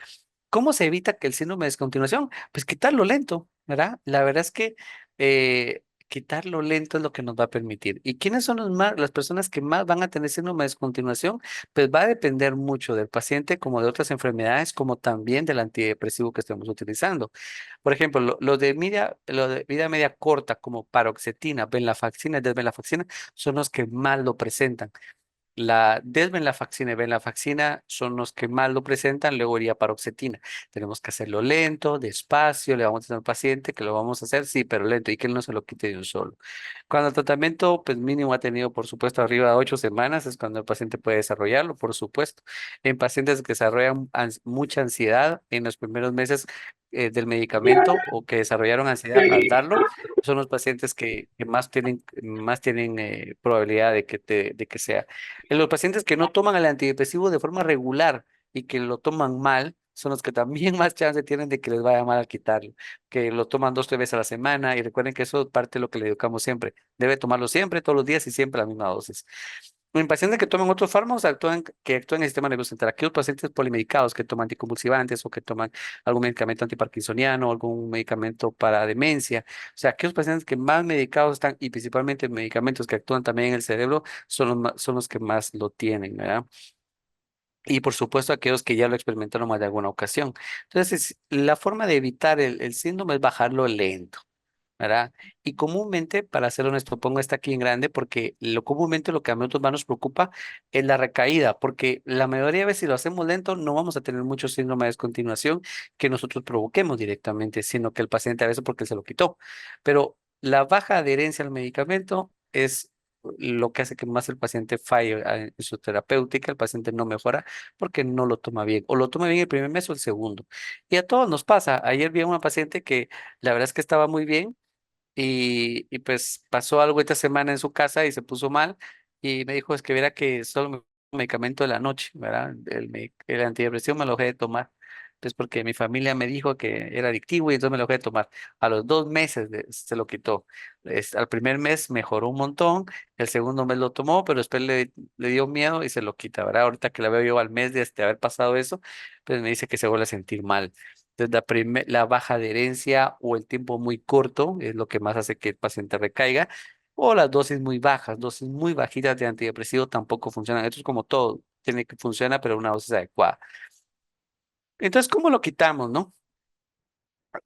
¿Cómo se evita que el síndrome de descontinuación? Pues quitarlo lento, ¿verdad? La verdad es que quitarlo lento es lo que nos va a permitir. ¿Y quiénes son las personas que más van a tener síndrome de descontinuación? Pues va a depender mucho del paciente, como de otras enfermedades, como también del antidepresivo que estemos utilizando. Por ejemplo, lo de vida media corta, como paroxetina, venlafaxina, desvenlafaxina, son los que más lo presentan. La desvenlafaxina y venlafaxina son los que más lo presentan, luego iría paroxetina. Tenemos que hacerlo lento, despacio, le vamos a decir al paciente que lo vamos a hacer, sí, pero lento y que él no se lo quite de un solo. Cuando el tratamiento, pues mínimo ha tenido, por supuesto, arriba de 8 semanas, es cuando el paciente puede desarrollarlo, por supuesto. En pacientes que desarrollan mucha ansiedad en los primeros meses del medicamento o que desarrollaron ansiedad al darlo, son los pacientes que más tienen probabilidad de que sea. En los pacientes que no toman el antidepresivo de forma regular y que lo toman mal, son los que también más chance tienen de que les vaya mal al quitarlo, que lo toman 2, 3 veces a la semana y recuerden que eso es parte de lo que le educamos siempre. Debe tomarlo siempre, todos los días y siempre la misma dosis. En pacientes que toman otros fármacos, que actúan en el sistema nervioso central, aquellos pacientes polimedicados que toman anticonvulsivantes o que toman algún medicamento antiparkinsoniano, algún medicamento para demencia, o sea, aquellos pacientes que más medicados están y principalmente medicamentos que actúan también en el cerebro son los que más lo tienen, ¿verdad? Y por supuesto aquellos que ya lo experimentaron más de alguna ocasión. Entonces, la forma de evitar el síndrome es bajarlo lento. ¿Verdad? Y comúnmente, para ser honesto, pongo esta aquí en grande porque comúnmente lo que a nosotros más nos preocupa es la recaída, porque la mayoría de veces si lo hacemos lento no vamos a tener mucho síndrome de descontinuación que nosotros provoquemos directamente, sino que el paciente a veces porque se lo quitó. Pero la baja adherencia al medicamento es lo que hace que más el paciente falle en su terapéutica, el paciente no mejora porque no lo toma bien, o lo toma bien el primer mes o el segundo. Y a todos nos pasa. Ayer vi a una paciente que la verdad es que estaba muy bien y pues pasó algo esta semana en su casa y se puso mal y me dijo, es que viera que solo un medicamento de la noche, ¿verdad? El antidepresivo me lo dejé de tomar. Pues porque mi familia me dijo que era adictivo y entonces me lo dejé de tomar. A los 2 meses se lo quitó. Al primer mes mejoró un montón, el segundo mes lo tomó, pero después le dio miedo y se lo quita, ¿verdad? Ahorita que la veo yo al mes de haber pasado eso, pues me dice que se vuelve a sentir mal. Entonces, la baja adherencia o el tiempo muy corto es lo que más hace que el paciente recaiga, o las dosis muy bajas, dosis muy bajitas de antidepresivo tampoco funcionan. Esto es como todo, tiene que funcionar, pero a una dosis adecuada. Entonces, ¿cómo lo quitamos, no?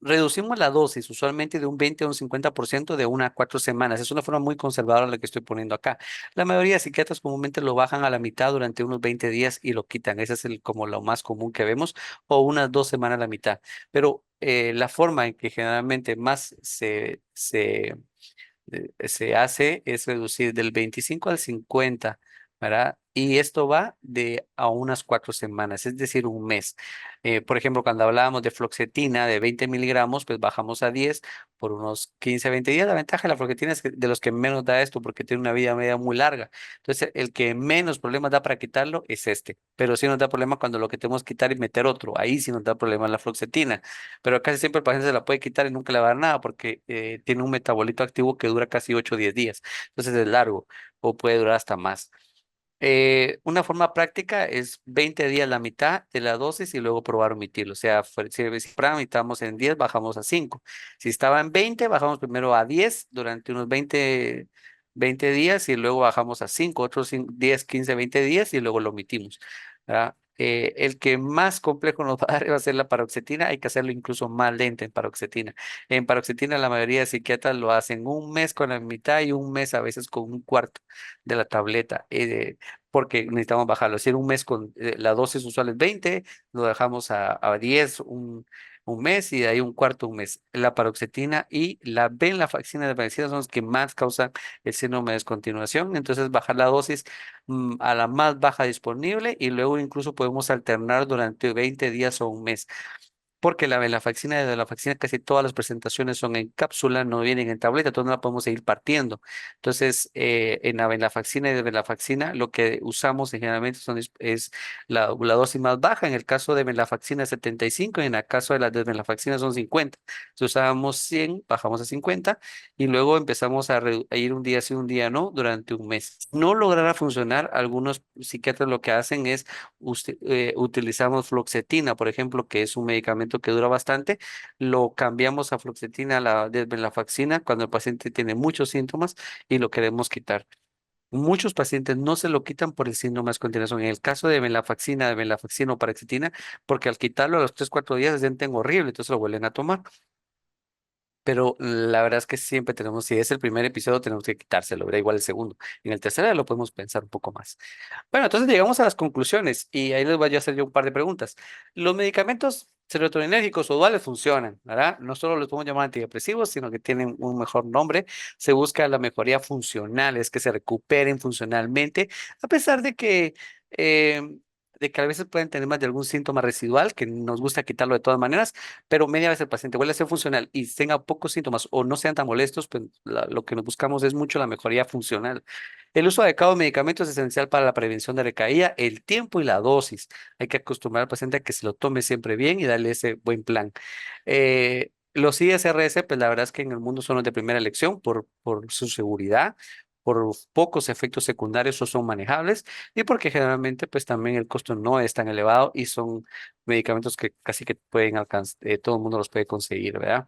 Reducimos la dosis usualmente de un 20 a un 50% de 1 a 4 semanas. Es una forma muy conservadora la que estoy poniendo acá. La mayoría de psiquiatras comúnmente lo bajan a la mitad durante unos 20 días y lo quitan. Ese es como lo más común que vemos, o unas 2 semanas a la mitad. Pero la forma en que generalmente más se hace es reducir del 25 al 50, ¿verdad? Y esto va de a unas 4 semanas, es decir, un mes. Por ejemplo, cuando hablábamos de fluoxetina de 20 miligramos, pues bajamos a 10 por unos 15 a 20 días. La ventaja de la fluoxetina es que de los que menos da esto porque tiene una vida media muy larga. Entonces, el que menos problemas da para quitarlo es este. Pero sí nos da problema cuando lo que tenemos que quitar y meter otro. Ahí sí nos da problema la fluoxetina. Pero casi siempre el paciente se la puede quitar y nunca le va a dar nada porque tiene un metabolito activo que dura casi 8 o 10 días. Entonces es largo o puede durar hasta más. Una forma práctica es 20 días la mitad de la dosis y luego probar omitirlo. O sea, si para estamos en 10, bajamos a 5. Si estaba en 20, bajamos primero a 10 durante unos 20 días y luego bajamos a 5, otros 10, 15, 20 días y luego lo omitimos. ¿Verdad? El que más complejo nos va a dar va a ser la paroxetina. Hay que hacerlo incluso más lento en paroxetina. En paroxetina la mayoría de psiquiatras lo hacen un mes con la mitad y un mes a veces con un cuarto de la tableta. Porque necesitamos bajarlo. Si en un mes con la dosis usual es 20, lo dejamos a 10 un mes y de ahí un cuarto un mes. La paroxetina y la venlafaxina de vaccina son los que más causan el síndrome de descontinuación. Entonces, bajar la dosis a la más baja disponible y luego incluso podemos alternar durante 20 días o un mes. Porque la venlafaxina de la faxina casi todas las presentaciones son en cápsula, no vienen en tableta, entonces no la podemos seguir partiendo. Entonces, en la venlafaxina y de venlafaxina, lo que usamos generalmente es la dosis más baja. En el caso de venlafaxina 75 y en el caso de la desvenlafaxina son 50. Si usábamos 100, bajamos a 50 y luego empezamos a ir un día sí, un día no durante un mes. No logrará funcionar, algunos psiquiatras lo que hacen es utilizamos fluoxetina, por ejemplo, que es un medicamento medicamento que dura bastante, lo cambiamos a fluoxetina, la desvenlafaxina, cuando el paciente tiene muchos síntomas y lo queremos quitar. Muchos pacientes no se lo quitan por el síndrome de continuación. En el caso de venlafaxina o paroxetina, porque al quitarlo a los 3 4 días se sienten horrible, entonces lo vuelven a tomar. Pero la verdad es que siempre tenemos, si es el primer episodio, tenemos que quitárselo, da igual el segundo. En el tercero ya lo podemos pensar un poco más. Bueno, entonces llegamos a las conclusiones y ahí les voy a hacer yo un par de preguntas. Los medicamentos serotoninérgicos o duales funcionan, ¿verdad? No solo los podemos llamar antidepresivos, sino que tienen un mejor nombre. Se busca la mejoría funcional, es que se recuperen funcionalmente, a pesar eh, de que a veces pueden tener más de algún síntoma residual, que nos gusta quitarlo de todas maneras, pero media vez el paciente vuelve a ser funcional y tenga pocos síntomas o no sean tan molestos, pues lo que nos buscamos es mucho la mejoría funcional. El uso adecuado de medicamentos es esencial para la prevención de recaída, el tiempo y la dosis. Hay que acostumbrar al paciente a que se lo tome siempre bien y darle ese buen plan. Los ISRS, pues la verdad es que en el mundo son los de primera elección por su seguridad, por pocos efectos secundarios o son manejables y porque generalmente pues también el costo no es tan elevado y son medicamentos que casi que pueden alcanzar, todo el mundo los puede conseguir, ¿verdad?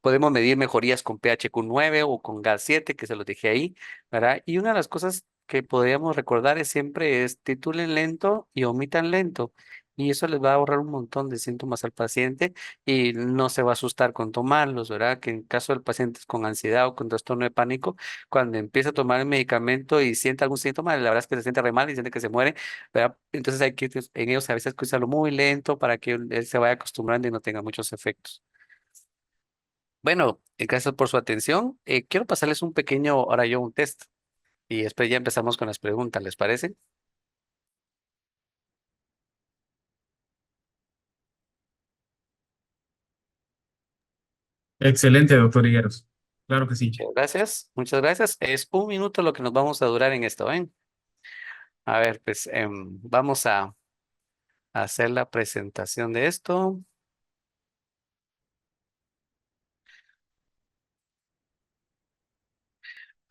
Podemos medir mejorías con PHQ-9 o con GAD-7, que se los dejé ahí, ¿verdad? Y una de las cosas que podríamos recordar es siempre es titulen lento y omitan lento. Y eso les va a ahorrar un montón de síntomas al paciente y no se va a asustar con tomarlos, ¿verdad? Que en caso del paciente con ansiedad o con trastorno de pánico, cuando empieza a tomar el medicamento y siente algún síntoma, la verdad es que se siente re mal y siente que se muere, ¿verdad? Entonces hay que en ellos a veces que usarlo muy lento para que él se vaya acostumbrando y no tenga muchos efectos. Bueno, gracias por su atención. Quiero pasarles un pequeño, ahora yo un test y después ya empezamos con las preguntas, ¿les parece? Excelente, doctor Higueros. Claro que sí. Muchas gracias, muchas gracias. Es un minuto lo que nos vamos a durar en esto, ¿ven? A ver, pues vamos a hacer la presentación de esto.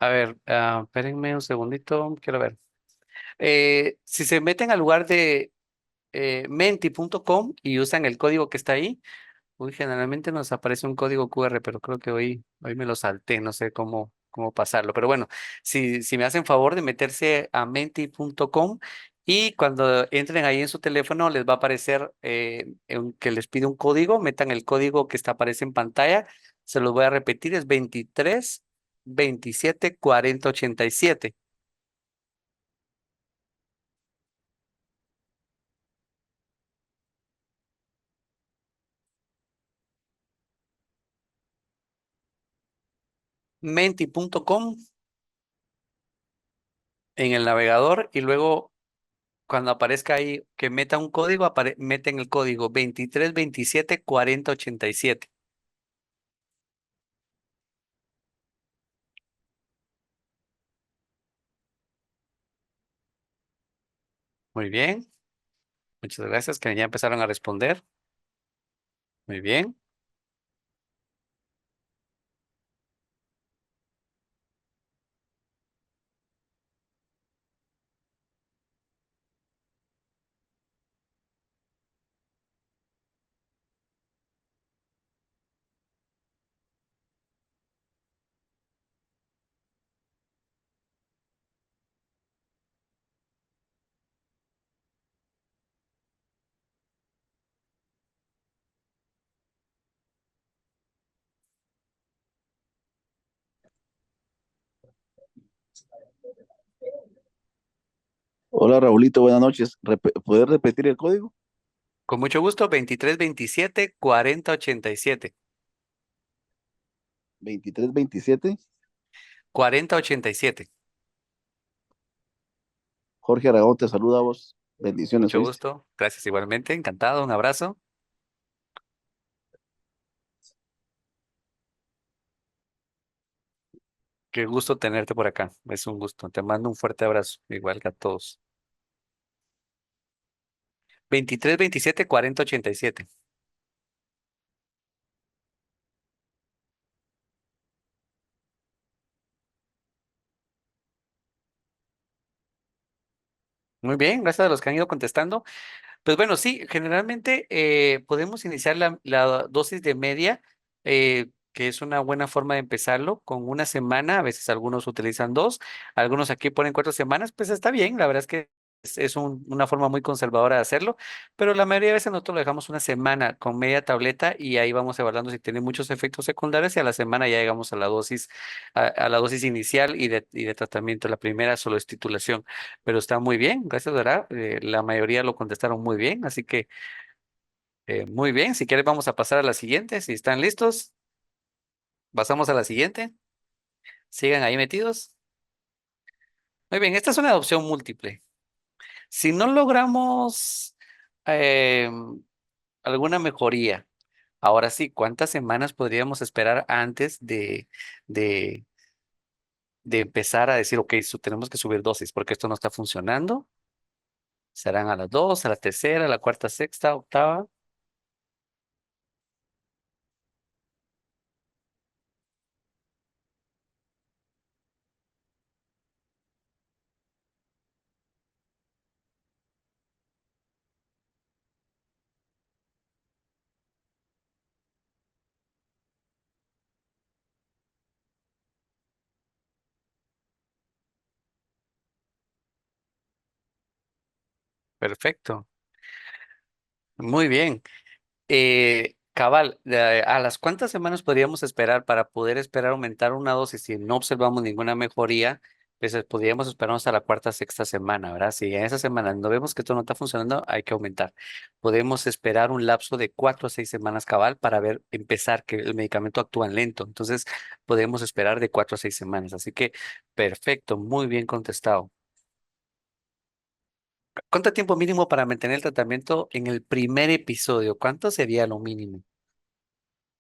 A ver, espérenme un segundito, quiero ver. Si se meten al lugar de menti.com y usan el código que está ahí, uy, generalmente nos aparece un código QR, pero creo que hoy me lo salté, no sé cómo pasarlo. Pero bueno, si me hacen favor de meterse a menti.com y cuando entren ahí en su teléfono les va a aparecer que les pide un código, metan el código que aparece en pantalla, se los voy a repetir, es 23 27 40 87. Menti.com en el navegador y luego cuando aparezca ahí que meta un código, meten el código 23 27 40 87. Muy bien, muchas gracias, que ya empezaron a responder. Muy bien. Hola Raulito, buenas noches. ¿Puedes repetir el código? Con mucho gusto, 23 27 40 87. 2327. 40 87. Jorge Aragón te saluda a vos. Bendiciones, Mucho ¿oíste? gusto. Gracias igualmente. Encantado. Un abrazo. Qué gusto tenerte por acá. Es un gusto. Te mando un fuerte abrazo, igual que a todos. 23 27 40 87. Muy bien, gracias a los que han ido contestando. Pues bueno, sí, generalmente podemos iniciar la dosis de media, que es una buena forma de empezarlo, con una semana. A veces algunos utilizan dos, algunos aquí ponen 4 semanas, pues está bien. La verdad es que una forma muy conservadora de hacerlo, pero la mayoría de veces nosotros lo dejamos una semana con media tableta y ahí vamos evaluando si tiene muchos efectos secundarios y a la semana ya llegamos a la dosis inicial y de tratamiento. La primera solo es titulación, pero está muy bien, gracias, ¿verdad? La mayoría lo contestaron muy bien, así que muy bien. Si quieres, vamos a pasar a la siguiente. Si están listos, pasamos a la siguiente. Sigan ahí metidos. Muy bien, esta es una adopción múltiple. Si no logramos eh, alguna mejoría, ahora sí, ¿cuántas semanas podríamos esperar antes de, de empezar a decir, ok, tenemos que subir dosis porque esto no está funcionando? ¿Serán a las dos, a la tercera, a la cuarta, sexta, octava? Perfecto. Muy bien. Cabal, ¿a las cuántas semanas podríamos esperar para poder esperar aumentar una dosis si no observamos ninguna mejoría? Pues podríamos esperarnos a la cuarta, sexta semana, ¿verdad? Si en esa semana no vemos que esto no está funcionando, hay que aumentar. Podemos esperar un lapso de 4 a 6 semanas, cabal, para ver, empezar que el medicamento actúa lento. Entonces, podemos esperar de 4 a 6 semanas. Así que, perfecto, muy bien contestado. ¿Cuánto tiempo mínimo para mantener el tratamiento en el primer episodio? ¿Cuánto sería lo mínimo?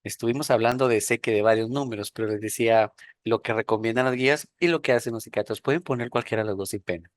Estuvimos hablando de, sé que de varios números, pero les decía lo que recomiendan las guías y lo que hacen los psiquiatras. Pueden poner cualquiera de las dos sin pena.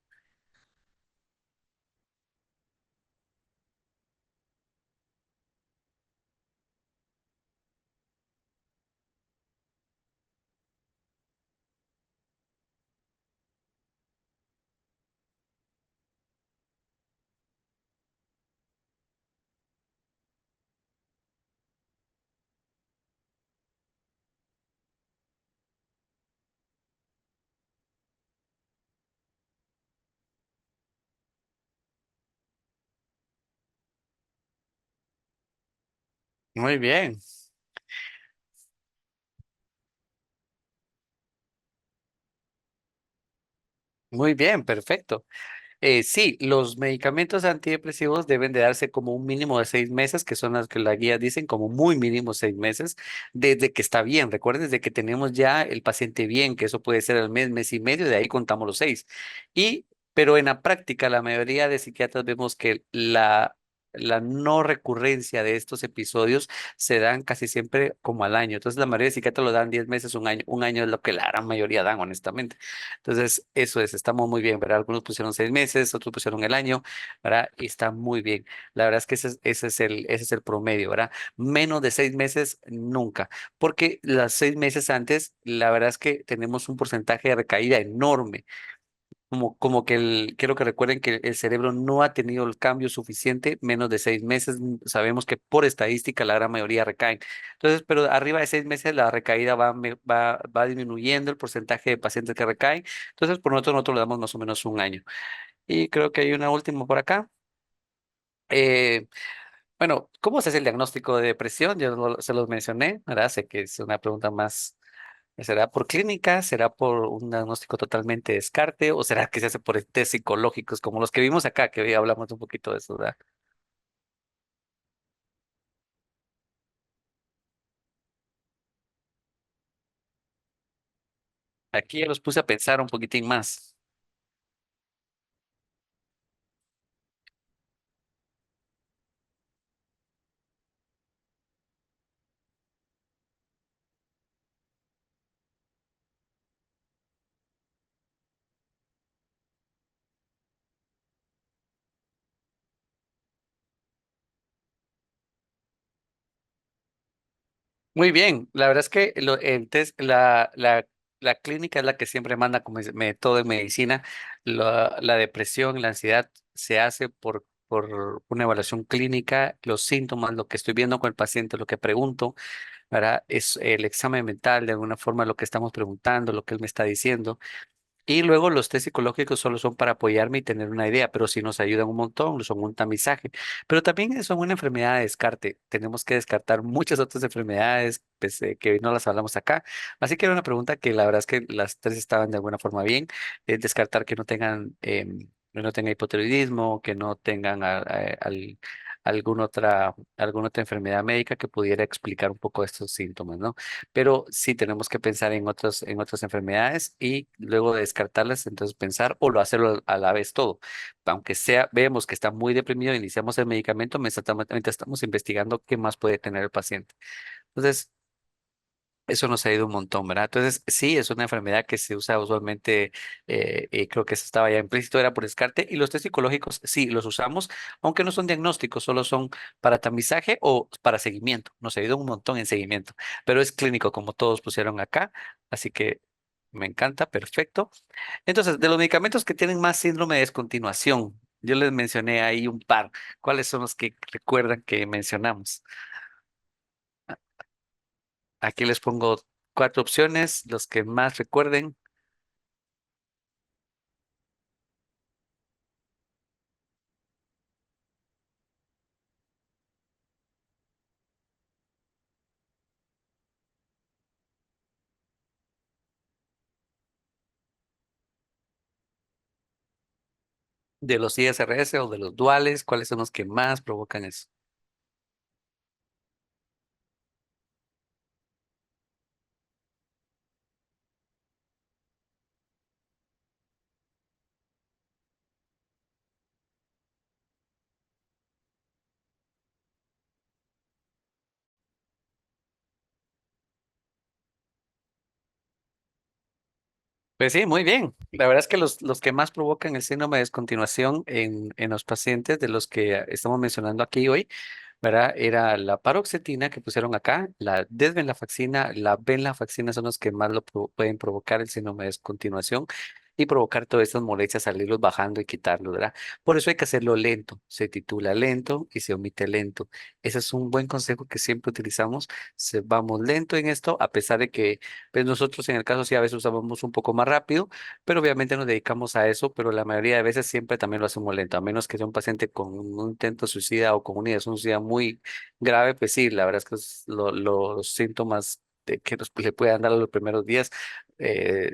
Muy bien, muy bien, perfecto. Sí, los medicamentos antidepresivos deben de darse como un mínimo de 6 meses, que son las que la guía dicen como muy mínimo 6 meses, desde que está bien. Recuerden, desde que tenemos ya el paciente bien, que eso puede ser el mes, mes y medio, de ahí contamos los 6. Y, pero en la práctica, la mayoría de psiquiatras vemos que la no recurrencia de estos episodios se dan casi siempre como al año. Entonces, la mayoría de psiquiatras lo dan 10 meses, un año. Un año es lo que la gran mayoría dan, honestamente. Entonces, eso es, estamos muy bien, ¿verdad? Algunos pusieron 6 meses, otros pusieron el año, ¿verdad? Y está muy bien. La verdad es que ese es el promedio, ¿verdad? Menos de 6 meses, nunca. Porque las 6 meses antes, la verdad es que tenemos un porcentaje de recaída enorme. Como que quiero que recuerden que el cerebro no ha tenido el cambio suficiente, menos de 6 meses. Sabemos que por estadística la gran mayoría recaen. Entonces, pero arriba de 6 meses la recaída va disminuyendo el porcentaje de pacientes que recaen. Entonces, por nosotros le damos más o menos un año. Y creo que hay una última por acá. Eh, bueno, ¿cómo se hace el diagnóstico de depresión? Yo se los mencioné, ¿verdad? Sé que es una pregunta más. ¿Será por clínica? ¿Será por un diagnóstico totalmente descarte? ¿O será que se hace por test psicológicos como los que vimos acá, que hoy hablamos un poquito de eso, ¿verdad? Aquí ya los puse a pensar un poquitín más. Muy bien, la verdad es que el test, la clínica es la que siempre manda como método de medicina. La depresión, la ansiedad se hace por una evaluación clínica, los síntomas, lo que estoy viendo con el paciente, lo que pregunto, ¿verdad? Es el examen mental, de alguna forma, lo que estamos preguntando, lo que él me está diciendo. Y luego los test psicológicos solo son para apoyarme y tener una idea, pero sí nos ayudan un montón, son un tamizaje. Pero también son una enfermedad de descarte. Tenemos que descartar muchas otras enfermedades pues, que no las hablamos acá. Así que era una pregunta que la verdad es que las tres estaban de alguna forma bien. Descartar que no tengan, que no tenga hipotiroidismo, que no tengan alguna otra enfermedad médica que pudiera explicar un poco estos síntomas, ¿no? Pero sí tenemos que pensar en otras enfermedades y luego de descartarlas, entonces pensar o lo hacerlo a la vez todo. Aunque sea, vemos que está muy deprimido, iniciamos el medicamento, mientras estamos investigando qué más puede tener el paciente. Entonces, eso nos ha ido un montón, ¿verdad? Entonces, sí, es una enfermedad que se usa usualmente, creo que eso estaba ya implícito, era por descarte, y los test psicológicos sí los usamos, aunque no son diagnósticos, solo son para tamizaje o para seguimiento. Nos ha ido un montón en seguimiento, pero es clínico como todos pusieron acá, así que me encanta, perfecto. Entonces, de los medicamentos que tienen más síndrome de descontinuación, yo les mencioné ahí un par. ¿Cuáles son los que recuerdan que mencionamos? Aquí les pongo cuatro opciones, los que más recuerden. De los ISRS o de los duales, ¿cuáles son los que más provocan eso? Pues sí, muy bien. La verdad es que los que más provocan el síndrome de descontinuación en los pacientes de los que estamos mencionando aquí hoy, ¿verdad? Era la paroxetina que pusieron acá, la desvenlafaxina, la venlafaxina son los que más pueden provocar el síndrome de descontinuación y provocar todas estas molestias al irlos bajando y quitarlos, ¿verdad? Por eso hay que hacerlo lento. Se titula lento y se omite lento. Ese es un buen consejo que siempre utilizamos. Vamos lento en esto, a pesar de que pues nosotros en el caso sí a veces usamos un poco más rápido, pero obviamente nos dedicamos a eso, pero la mayoría de veces siempre también lo hacemos lento, a menos que sea un paciente con un intento suicida o con una ideación suicida muy grave, pues sí, la verdad es que los síntomas que le puedan dar a los primeros días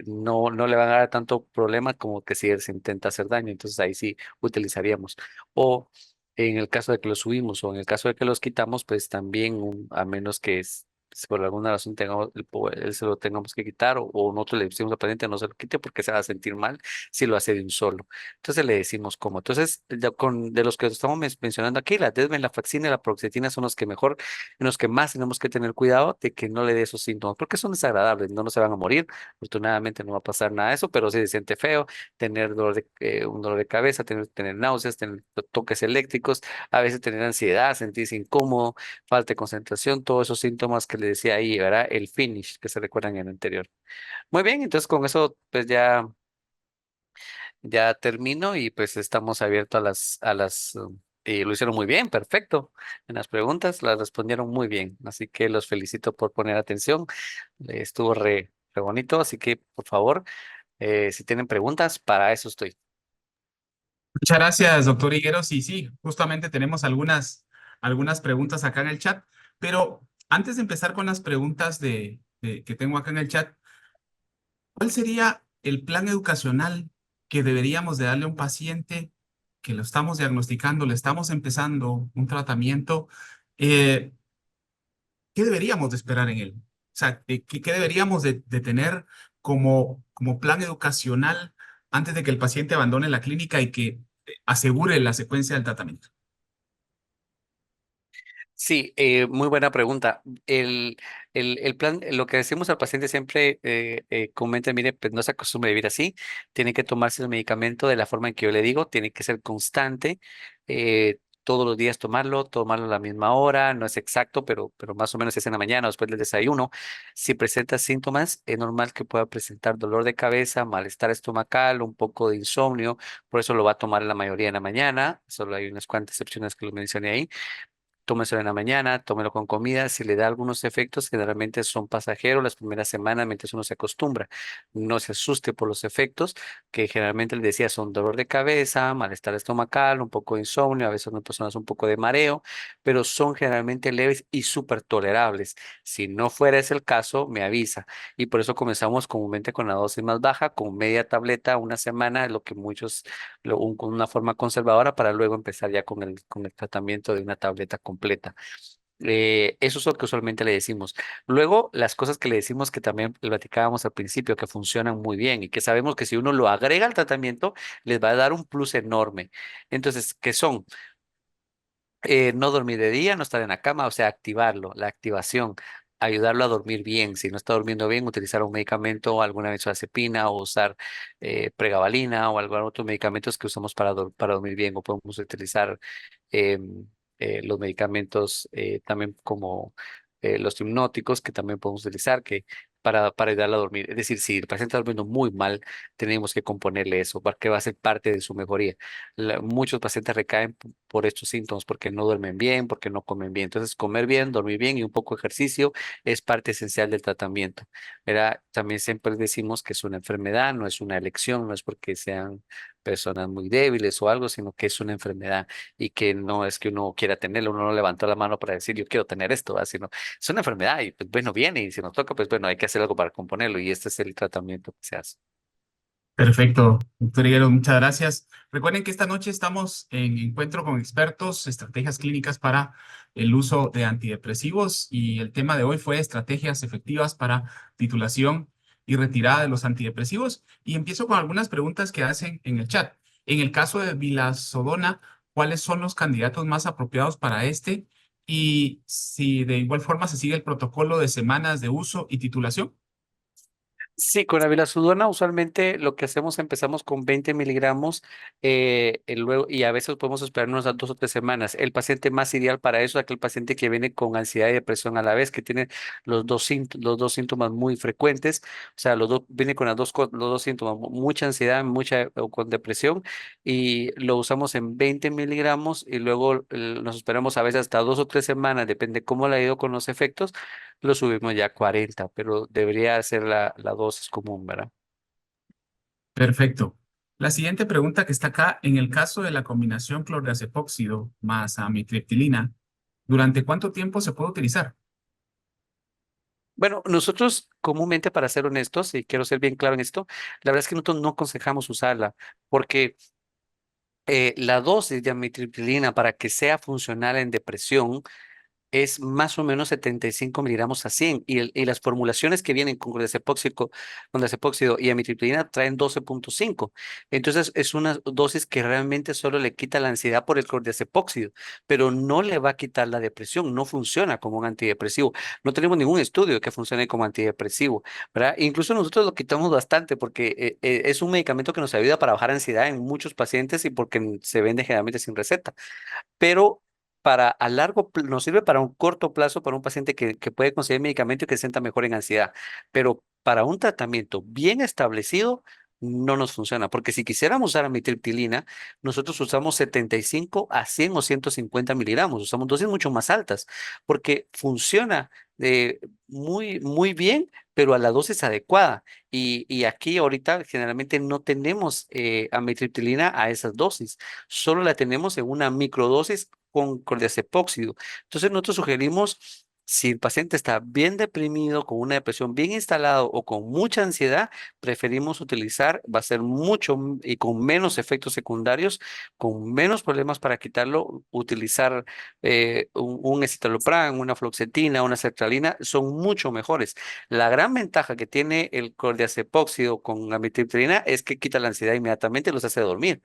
no le van a dar tanto problema como que si él se intenta hacer daño, entonces ahí sí utilizaríamos. O en el caso de que los subimos o en el caso de que los quitamos, pues también a menos que si por alguna razón tengamos él se lo tengamos que quitar o nosotros le decimos al paciente no se lo quite porque se va a sentir mal si lo hace de un solo. Entonces le decimos cómo. Entonces, de los que estamos mencionando aquí, la desvenlafaxina y la paroxetina son los que mejor, en los que más tenemos que tener cuidado de que no le dé esos síntomas, porque son desagradables, no se van a morir. Afortunadamente no va a pasar nada de eso, pero sí se siente feo tener un dolor de cabeza, tener náuseas, tener toques eléctricos, a veces tener ansiedad, sentirse incómodo, falta de concentración, todos esos síntomas que le decía ahí, ¿verdad? El finish que se recuerdan en el anterior. Muy bien, entonces con eso pues ya termino y pues estamos abiertos y lo hicieron muy bien, perfecto. En las preguntas las respondieron muy bien, así que los felicito por poner atención. Estuvo re bonito, así que por favor, si tienen preguntas, para eso estoy. Muchas gracias, doctor Higueros. Y sí, justamente tenemos algunas preguntas acá en el chat, pero antes de empezar con las preguntas que tengo acá en el chat, ¿cuál sería el plan educacional que deberíamos de darle a un paciente que lo estamos diagnosticando, le estamos empezando un tratamiento? eh, ¿Qué deberíamos de esperar en él? O sea, ¿qué deberíamos de tener como plan educacional antes de que el paciente abandone la clínica y que asegure la secuencia del tratamiento? Sí, muy buena pregunta. El plan, lo que decimos al paciente siempre, comenta, mire, pues no se acostumbre a vivir así, tiene que tomarse el medicamento de la forma en que yo le digo, tiene que ser constante, todos los días tomarlo a la misma hora, no es exacto, pero más o menos es en la mañana, después del desayuno. Si presenta síntomas, es normal que pueda presentar dolor de cabeza, malestar estomacal, un poco de insomnio, por eso lo va a tomar la mayoría en la mañana, solo hay unas cuantas excepciones que lo mencioné ahí. Tómeselo en la mañana, tómelo con comida. Si le da algunos efectos, generalmente son pasajeros las primeras semanas mientras uno se acostumbra. No se asuste por los efectos, que generalmente les decía son dolor de cabeza, malestar estomacal, un poco de insomnio, a veces en personas un poco de mareo, pero son generalmente leves y súper tolerables. Si no fuera ese el caso, me avisa. Y por eso comenzamos comúnmente con la dosis más baja, con media tableta una semana, lo que muchos, con una forma conservadora para luego empezar ya con el tratamiento de una tableta completa. Eso es lo que usualmente le decimos. Luego, las cosas que le decimos que también platicábamos al principio, que funcionan muy bien y que sabemos que si uno lo agrega al tratamiento, les va a dar un plus enorme. Entonces, ¿qué son? No dormir de día, no estar en la cama, o sea, activarlo, la activación, ayudarlo a dormir bien. Si no está durmiendo bien, utilizar un medicamento, alguna benzodiazepina o usar pregabalina o algún otro medicamentos que usamos para dormir bien o podemos utilizar los medicamentos también como los hipnóticos que también podemos utilizar para ayudarla a dormir. Es decir, si el paciente está durmiendo muy mal, tenemos que componerle eso porque va a ser parte de su mejoría. Muchos pacientes recaen por estos síntomas porque no duermen bien, porque no comen bien. Entonces, comer bien, dormir bien y un poco de ejercicio es parte esencial del tratamiento. ¿Verdad? También siempre decimos que es una enfermedad, no es una elección, no es porque sean personas muy débiles o algo, sino que es una enfermedad y que no es que uno quiera tenerlo, uno no levantó la mano para decir yo quiero tener esto, ¿verdad? Sino es una enfermedad y pues bueno, viene y si nos toca, pues bueno, hay que hacer algo para componerlo y este es el tratamiento que se hace. Perfecto, doctor Higuero, muchas gracias. Recuerden que esta noche estamos en encuentro con expertos, estrategias clínicas para el uso de antidepresivos y el tema de hoy fue estrategias efectivas para titulación y retirada de los antidepresivos. Y empiezo con algunas preguntas que hacen en el chat. En el caso de Vilazodona, ¿cuáles son los candidatos más apropiados para este? Y si de igual forma se sigue el protocolo de semanas de uso y titulación. Sí, con la vilazodona usualmente lo que hacemos empezamos con 20 miligramos luego, y a veces podemos esperarnos a 2 o 3 semanas. El paciente más ideal para eso es aquel paciente que viene con ansiedad y depresión a la vez, que tiene los dos síntomas muy frecuentes, o sea, viene con los dos síntomas, mucha ansiedad, mucha o con depresión, y lo usamos en 20 miligramos y luego nos esperamos a veces hasta 2 o 3 semanas, depende cómo le ha ido con los efectos lo subimos ya a 40, pero debería ser la dosis común, ¿verdad? Perfecto. La siguiente pregunta que está acá, en el caso de la combinación clordiazepóxido más amitriptilina, ¿durante cuánto tiempo se puede utilizar? Bueno, nosotros comúnmente, para ser honestos, y quiero ser bien claro en esto, la verdad es que nosotros no aconsejamos usarla, porque la dosis de amitriptilina para que sea funcional en depresión es más o menos 75 miligramos a 100 y las formulaciones que vienen con desepóxido y amitriptilina traen 12,5. Entonces es una dosis que realmente solo le quita la ansiedad por el clordiazepóxido, pero no le va a quitar la depresión, no funciona como un antidepresivo. No tenemos ningún estudio que funcione como antidepresivo, ¿verdad? Incluso nosotros lo quitamos bastante porque es un medicamento que nos ayuda para bajar ansiedad en muchos pacientes y porque se vende generalmente sin receta, pero nos sirve para un corto plazo para un paciente que puede conseguir medicamento y que se sienta mejor en ansiedad, pero para un tratamiento bien establecido no nos funciona, porque si quisiéramos usar amitriptilina, nosotros usamos 75 a 100 o 150 miligramos, usamos dosis mucho más altas, porque funciona muy bien, pero a la dosis adecuada. Y aquí ahorita generalmente no tenemos amitriptilina a esas dosis, solo la tenemos en una microdosis con clordiazepóxido. Entonces nosotros sugerimos, si el paciente está bien deprimido, con una depresión bien instalada o con mucha ansiedad, preferimos utilizar, va a ser y con menos efectos secundarios, con menos problemas para quitarlo, utilizar un escitalopram, una fluoxetina, una sertralina, son mucho mejores. La gran ventaja que tiene el clordiazepóxido con amitriptilina es que quita la ansiedad inmediatamente y los hace dormir,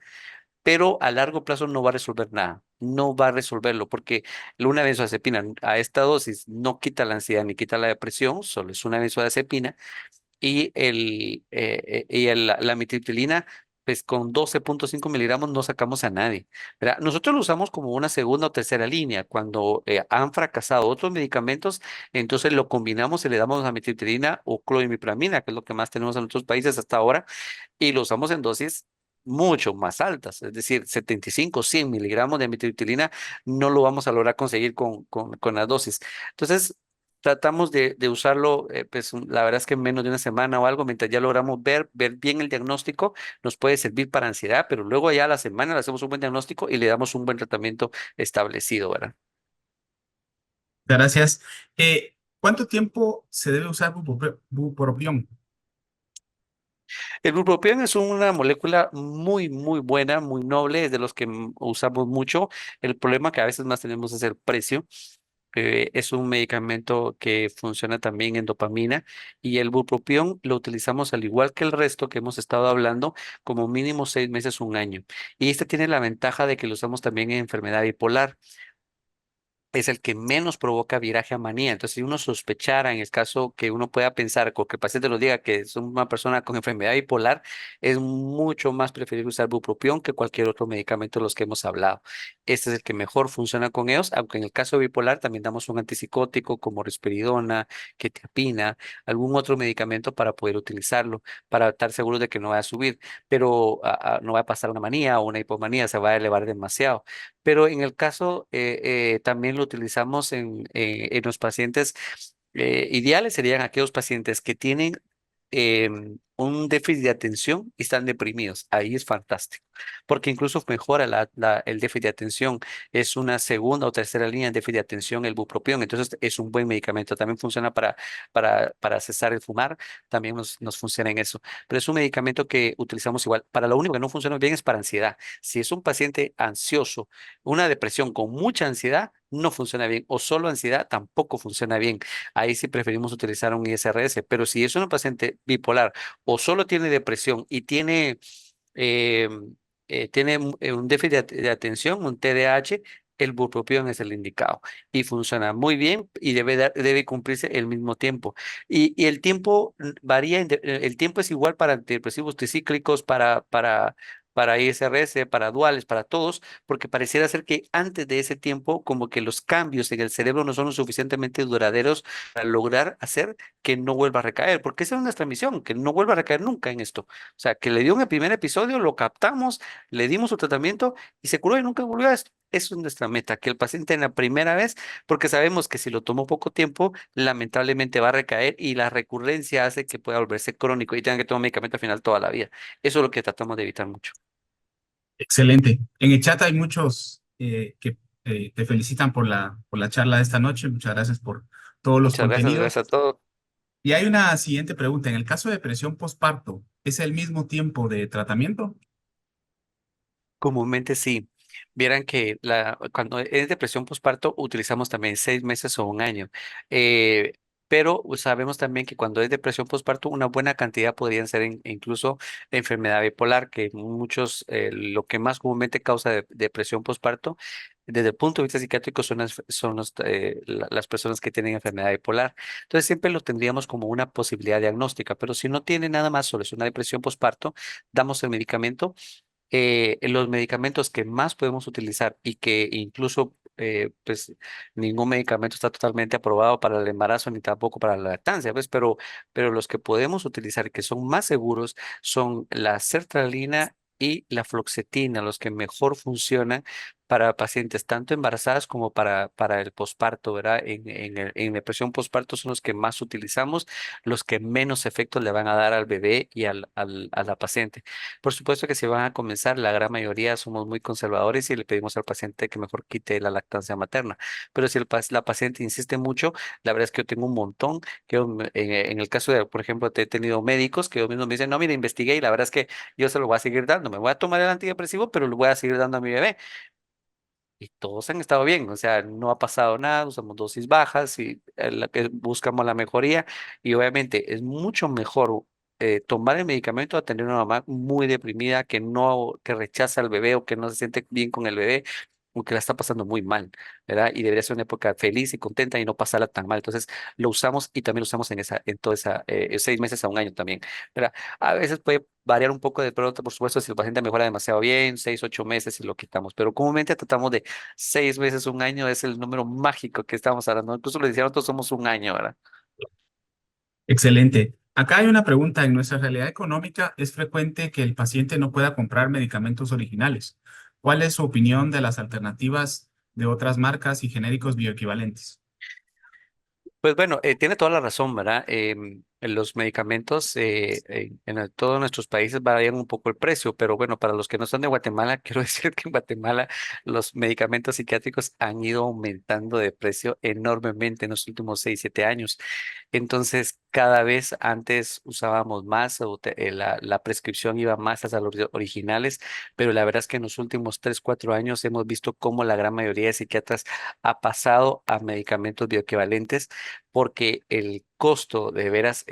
pero a largo plazo no va a resolver nada, no va a resolverlo, porque una benzodiazepina a esta dosis no quita la ansiedad ni quita la depresión, solo es una benzodiazepina, y la amitriptilina pues con 12,5 miligramos no sacamos a nadie, ¿verdad? Nosotros lo usamos como una segunda o tercera línea. Cuando han fracasado otros medicamentos, entonces lo combinamos y le damos amitriptilina o cloimipramina, que es lo que más tenemos en otros países hasta ahora, y lo usamos en dosis mucho más altas, es decir, 75, 100 miligramos de amitriptilina no lo vamos a lograr conseguir con las dosis. Entonces, tratamos de usarlo, pues la verdad es que en menos de una semana o algo, mientras ya logramos ver bien el diagnóstico, nos puede servir para ansiedad, pero luego ya a la semana le hacemos un buen diagnóstico y le damos un buen tratamiento establecido, ¿verdad? Gracias. ¿Cuánto tiempo se debe usar bupropión? El bupropión es una molécula muy, muy buena, muy noble, es de los que usamos mucho. El problema que a veces más tenemos es el precio. Es un medicamento que funciona también en dopamina y el bupropión lo utilizamos al igual que el resto que hemos estado hablando como mínimo 6 meses, un año. Y este tiene la ventaja de que lo usamos también en enfermedad bipolar, es el que menos provoca viraje a manía. Entonces, si uno sospechara, en el caso que uno pueda pensar, o que el paciente nos diga que es una persona con enfermedad bipolar, es mucho más preferible usar bupropión que cualquier otro medicamento de los que hemos hablado. Este es el que mejor funciona con ellos, aunque en el caso bipolar también damos un antipsicótico como risperidona, quetiapina, algún otro medicamento para poder utilizarlo, para estar seguros de que no va a subir, pero no va a pasar una manía o una hipomanía, se va a elevar demasiado. Pero en el caso, también lo utilizamos en los pacientes ideales, serían aquellos pacientes que tienen un déficit de atención y están deprimidos. Ahí es fantástico, porque incluso mejora el déficit de atención. Es una segunda o tercera línea de déficit de atención el bupropión. Entonces es un buen medicamento. También funciona para cesar el fumar. También nos funciona en eso. Pero es un medicamento que utilizamos igual. Para lo único que no funciona bien es para ansiedad. Si es un paciente ansioso, una depresión con mucha ansiedad, no funciona bien. O solo ansiedad tampoco funciona bien. Ahí sí preferimos utilizar un ISRS. Pero si es un paciente bipolar o solo tiene depresión y eh, tiene un déficit de atención, un TDAH, el bupropión es el indicado y funciona muy bien y debe cumplirse el mismo tiempo. Y el tiempo varía, el tiempo es igual para antidepresivos tricíclicos, para ISRS, para duales, para todos, porque pareciera ser que antes de ese tiempo, como que los cambios en el cerebro no son lo suficientemente duraderos para lograr hacer que no vuelva a recaer, porque esa es nuestra misión, que no vuelva a recaer nunca en esto. O sea, que le dio en el primer episodio, lo captamos, le dimos su tratamiento y se curó y nunca volvió a esto. Eso es nuestra meta, que el paciente en la primera vez, porque sabemos que si lo tomó poco tiempo, lamentablemente va a recaer y la recurrencia hace que pueda volverse crónico y tenga que tomar medicamento al final toda la vida. Eso es lo que tratamos de evitar mucho. Excelente. En el chat hay muchos que te felicitan por la charla de esta noche. Muchas gracias por todos los Muchas gracias, contenidos. gracias a todos. Y hay una siguiente pregunta. En el caso de depresión postparto, ¿es el mismo tiempo de tratamiento? Comúnmente sí. Vieran que cuando es depresión postparto utilizamos también 6 meses o un año. Eh, pero sabemos también que cuando es depresión postparto una buena cantidad podrían ser incluso enfermedad bipolar, que muchos, lo que más comúnmente causa depresión postparto desde el punto de vista psiquiátrico las personas que tienen enfermedad bipolar. Entonces siempre lo tendríamos como una posibilidad diagnóstica, pero si no tiene nada más, solo es una depresión postparto, damos el medicamento. Los medicamentos que más podemos utilizar y que incluso pues ningún medicamento está totalmente aprobado para el embarazo ni tampoco para la lactancia, pues, pero los que podemos utilizar que son más seguros son la sertralina y la fluoxetina, los que mejor funcionan para pacientes tanto embarazadas como para el posparto, ¿verdad? En depresión posparto son los que más utilizamos, los que menos efectos le van a dar al bebé y a la paciente. Por supuesto que si van a comenzar, la gran mayoría somos muy conservadores y le pedimos al paciente que mejor quite la lactancia materna. Pero si la paciente insiste mucho, la verdad es que yo tengo un montón, en el caso de, por ejemplo, he tenido médicos que ellos mismos me dicen, no, mire, investigué y la verdad es que yo se lo voy a seguir dando, me voy a tomar el antidepresivo, pero lo voy a seguir dando a mi bebé. Y todos han estado bien, o sea, no ha pasado nada, usamos dosis bajas y buscamos la mejoría y obviamente es mucho mejor tomar el medicamento a tener una mamá muy deprimida que no, que rechaza al bebé o que no se siente bien con el bebé. que la está pasando muy mal, ¿verdad? Y debería ser una época feliz y contenta y no pasarla tan mal. Entonces, lo usamos y también lo usamos en toda esa, 6 meses a un año también, ¿verdad? A veces puede variar un poco de pronto, por supuesto, si el paciente mejora demasiado bien, 6, 8 meses y lo quitamos, pero comúnmente tratamos de 6 meses, un año es el número mágico que estamos hablando. Incluso le decía, nosotros somos un año, ¿verdad? Excelente. Acá hay una pregunta. En nuestra realidad económica es frecuente que el paciente no pueda comprar medicamentos originales. ¿Cuál es su opinión de las alternativas de otras marcas y genéricos bioequivalentes? Pues bueno, tiene toda la razón, ¿verdad? Los medicamentos todos nuestros países varían un poco el precio, pero bueno, para los que no son de Guatemala, quiero decir que en Guatemala los medicamentos psiquiátricos han ido aumentando de precio enormemente en los últimos 6, 7 años. Entonces, cada vez antes usábamos más, la prescripción iba más a los originales, pero la verdad es que en los últimos 3, 4 años hemos visto cómo la gran mayoría de psiquiatras ha pasado a medicamentos bioequivalentes porque el costo de veras,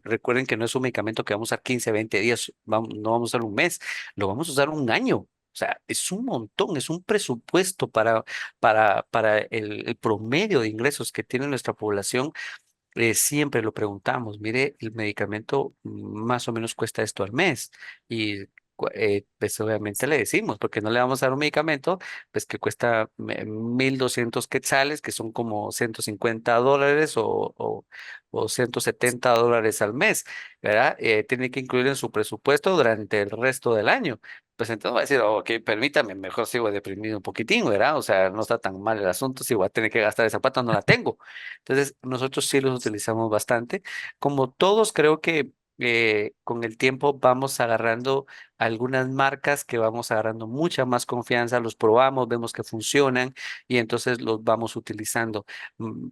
recuerden que no es un medicamento que vamos a usar 15, 20 días, no vamos a usar un mes, lo vamos a usar un año. O sea, es un montón, es un presupuesto para el promedio de ingresos que tiene nuestra población. Siempre lo preguntamos, mire, el medicamento más o menos cuesta esto al mes y pues obviamente le decimos, porque no le vamos a dar un medicamento pues que cuesta 1,200 quetzales, que son como $150 o $170 al mes, ¿verdad? Tiene que incluir en su presupuesto durante el resto del año. Pues entonces va a decir, ok, permítame, mejor sigo deprimido un poquitín, ¿verdad? O sea, no está tan mal el asunto, si voy a tener que gastar esa plata, no la tengo. Entonces, nosotros sí los utilizamos bastante. Como todos, creo que con el tiempo vamos agarrando algunas marcas que vamos agarrando mucha más confianza, los probamos, vemos que funcionan y entonces los vamos utilizando.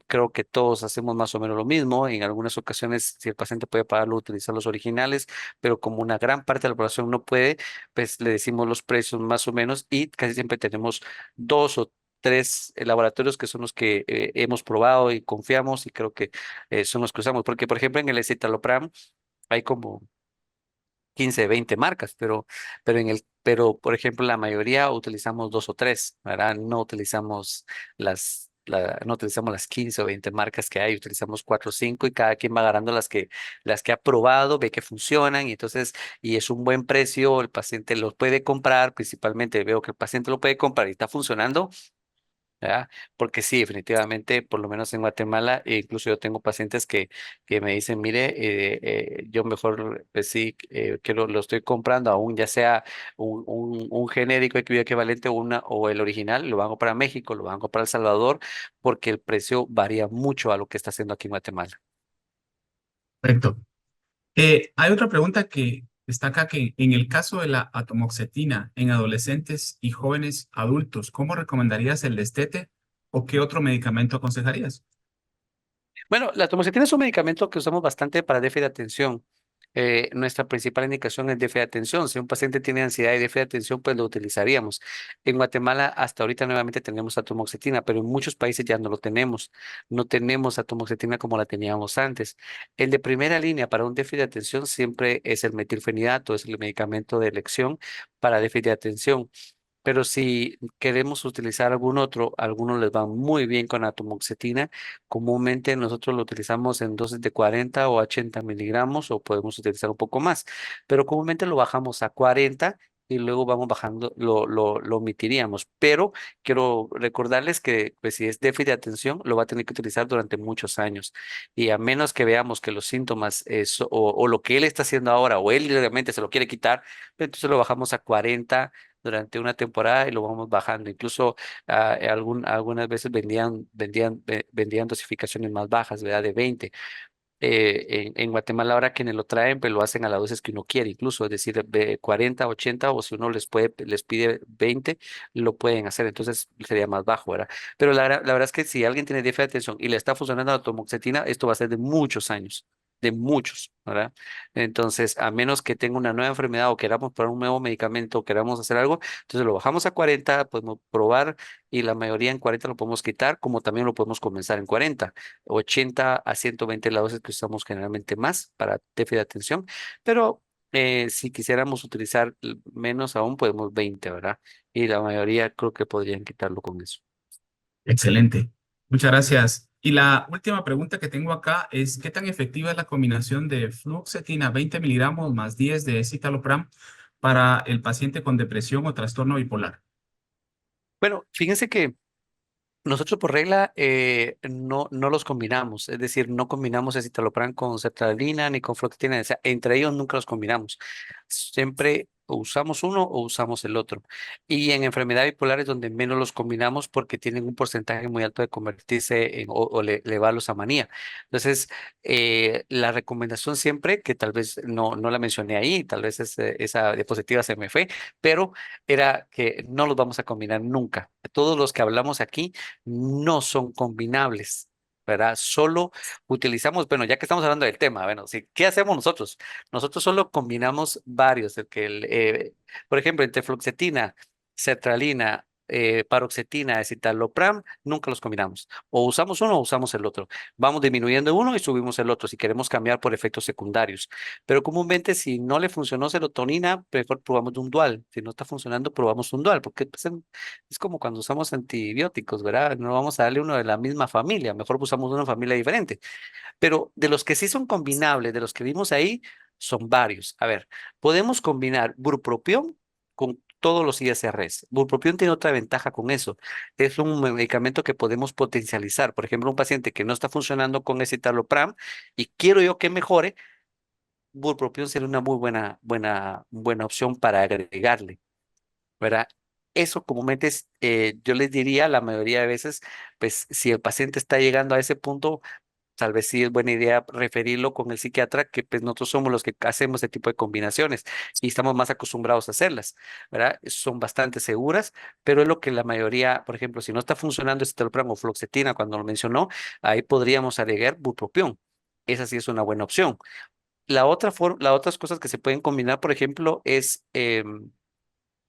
Creo que todos hacemos más o menos lo mismo. En algunas ocasiones, si el paciente puede pagarlo, utilizar los originales, pero como una gran parte de la población no puede, pues le decimos los precios más o menos y casi siempre tenemos dos o tres laboratorios que son los que hemos probado y confiamos y creo que son los que usamos. Porque, por ejemplo, en el escitalopram hay como 15, 20 marcas, pero por ejemplo, la mayoría utilizamos dos o tres, ¿verdad? No utilizamos las 15 o 20 marcas que hay, utilizamos cuatro o cinco y cada quien va agarrando las que ha probado, ve que funcionan y entonces, y es un buen precio, el paciente los puede comprar, principalmente veo que el paciente lo puede comprar y está funcionando. ¿Verdad? Porque sí, definitivamente, por lo menos en Guatemala, e incluso yo tengo pacientes que me dicen, mire, yo mejor, pues sí, lo estoy comprando aún, ya sea un genérico equivalente o el original, lo hago para México, lo hago para El Salvador, porque el precio varía mucho a lo que está haciendo aquí en Guatemala. Perfecto. Hay otra pregunta que destaca que en el caso de la atomoxetina en adolescentes y jóvenes adultos, ¿cómo recomendarías el destete o qué otro medicamento aconsejarías? Bueno, la atomoxetina es un medicamento que usamos bastante para déficit de atención. Nuestra principal indicación es déficit de atención. Si un paciente tiene ansiedad y déficit de atención, pues lo utilizaríamos. En Guatemala, hasta ahorita nuevamente tenemos atomoxetina, pero en muchos países ya no lo tenemos. No tenemos atomoxetina como la teníamos antes. El de primera línea para un déficit de atención siempre es el metilfenidato, es el medicamento de elección para déficit de atención. Pero si queremos utilizar algún otro, algunos les va muy bien con atomoxetina. Comúnmente nosotros lo utilizamos en dosis de 40 o 80 miligramos o podemos utilizar un poco más, pero comúnmente lo bajamos a 40 y luego vamos bajando, lo omitiríamos. Pero quiero recordarles que pues, si es déficit de atención, lo va a tener que utilizar durante muchos años. Y a menos que veamos que los síntomas o lo que él está haciendo ahora o él realmente se lo quiere quitar, entonces lo bajamos a 40 durante una temporada y lo vamos bajando. Incluso algunas veces vendían dosificaciones más bajas, ¿verdad? De 20. En Guatemala ahora quienes lo traen, pues lo hacen a las dosis que uno quiere, incluso, es decir, 40, 80 o si uno les pide 20, lo pueden hacer, entonces sería más bajo, ¿verdad? Pero la verdad es que si alguien tiene déficit de atención y le está funcionando la tomoxetina, esto va a ser de muchos años. De muchos, ¿verdad? Entonces, a menos que tenga una nueva enfermedad o queramos probar un nuevo medicamento o queramos hacer algo, entonces lo bajamos a 40, podemos probar y la mayoría en 40 lo podemos quitar, como también lo podemos comenzar en 40. 80 a 120 la dosis que usamos generalmente más para déficit de atención, pero Si quisiéramos utilizar menos aún, podemos 20, ¿verdad? Y la mayoría creo que podrían quitarlo con eso. Excelente. Muchas gracias. Y la última pregunta que tengo acá es, ¿qué tan efectiva es la combinación de fluoxetina 20 miligramos más 10 de citalopram para el paciente con depresión o trastorno bipolar? Bueno, fíjense que nosotros por regla no los combinamos, es decir, no combinamos escitalopram con sertralina ni con fluoxetina, o sea, entre ellos nunca los combinamos. Siempre o usamos uno o usamos el otro. Y en enfermedades bipolares donde menos los combinamos porque tienen un porcentaje muy alto de convertirse en llevarlos a manía. Entonces, la recomendación siempre, que tal vez no la mencioné ahí, tal vez esa diapositiva se me fue, pero era que no los vamos a combinar nunca. Todos los que hablamos aquí no son combinables, ¿verdad? Solo utilizamos, bueno, ya que estamos hablando del tema, bueno, sí, ¿qué hacemos nosotros? Nosotros solo combinamos varios, por ejemplo, entre fluoxetina, sertralina, paroxetina, escitalopram, nunca los combinamos. O usamos uno o usamos el otro. Vamos disminuyendo uno y subimos el otro si queremos cambiar por efectos secundarios. Pero comúnmente si no le funcionó serotonina, mejor probamos de un dual. Si no está funcionando, probamos un dual, porque pues, es como cuando usamos antibióticos, ¿verdad? No vamos a darle uno de la misma familia, mejor usamos una familia diferente. Pero de los que sí son combinables, de los que vimos ahí, son varios. A ver, podemos combinar bupropión con todos los ISRs. Bupropión tiene otra ventaja con eso. Es un medicamento que podemos potencializar. Por ejemplo, un paciente que no está funcionando con escitalopram y quiero yo que mejore, bupropión sería una muy buena opción para agregarle, ¿verdad? Eso comúnmente es, yo les diría la mayoría de veces, pues si el paciente está llegando a ese punto, tal vez sí es buena idea referirlo con el psiquiatra, que pues nosotros somos los que hacemos este tipo de combinaciones y estamos más acostumbrados a hacerlas, ¿verdad? Son bastante seguras, pero es lo que la mayoría, por ejemplo, si no está funcionando escitalopram o fluoxetina, cuando lo mencionó, ahí podríamos agregar bupropión. Esa sí es una buena opción. Las otras cosas que se pueden combinar, por ejemplo, es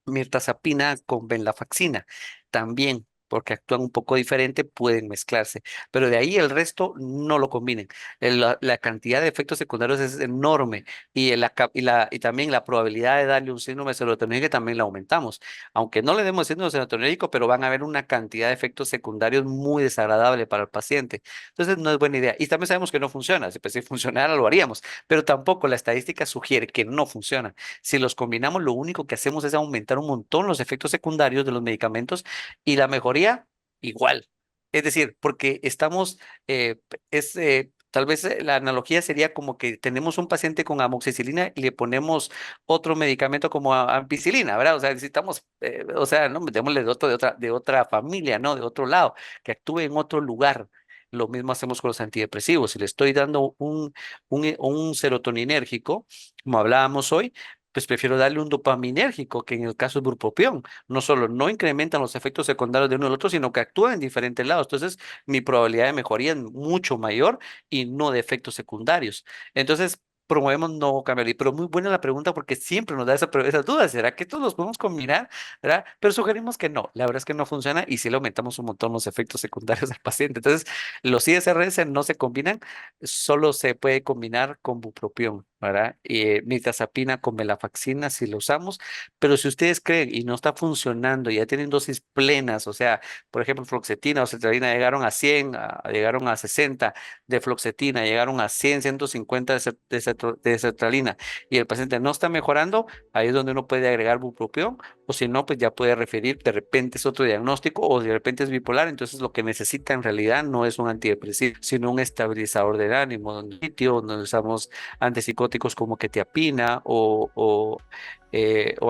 mirtazapina con venlafaxina. También, porque actúan un poco diferente, pueden mezclarse. Pero de ahí el resto no lo combinen. La cantidad de efectos secundarios es enorme y también la probabilidad de darle un síndrome serotonínico también la aumentamos. Aunque no le demos síndrome serotonínico, pero van a haber una cantidad de efectos secundarios muy desagradables para el paciente. Entonces no es buena idea. Y también sabemos que no funciona. Si funcionara lo haríamos, pero tampoco la estadística sugiere que no funciona. Si los combinamos, lo único que hacemos es aumentar un montón los efectos secundarios de los medicamentos y la mejoría igual. Es decir, porque tal vez la analogía sería como que tenemos un paciente con amoxicilina y le ponemos otro medicamento como ampicilina, ¿verdad? O sea, necesitamos, o sea, no, démosle de otra familia, ¿no? De otro lado, que actúe en otro lugar. Lo mismo hacemos con los antidepresivos. Si le estoy dando un serotoninérgico, como hablábamos hoy, pues prefiero darle un dopaminérgico, que en el caso del bupropión, no solo no incrementan los efectos secundarios de uno y del otro, sino que actúan en diferentes lados. Entonces, mi probabilidad de mejoría es mucho mayor y no de efectos secundarios. Entonces, promovemos no cambiar. Pero muy buena la pregunta porque siempre nos da esas dudas. ¿Será que todos los podemos combinar? ¿Verdad? Pero sugerimos que no. La verdad es que no funciona y sí le aumentamos un montón los efectos secundarios al paciente. Entonces, los ISRS no se combinan, solo se puede combinar con bupropión, ¿verdad? Mirtazapina con venlafaxina si lo usamos, pero si ustedes creen y no está funcionando, ya tienen dosis plenas, o sea, por ejemplo, fluoxetina o sertralina llegaron a 100, llegaron a 60 de fluoxetina, llegaron a 100, 150 de sertralina y el paciente no está mejorando, ahí es donde uno puede agregar bupropión o si no, pues ya puede referir, de repente es otro diagnóstico o de repente es bipolar, entonces lo que necesita en realidad no es un antidepresivo, sino un estabilizador del ánimo, donde usamos antipsicóticos como quetiapina o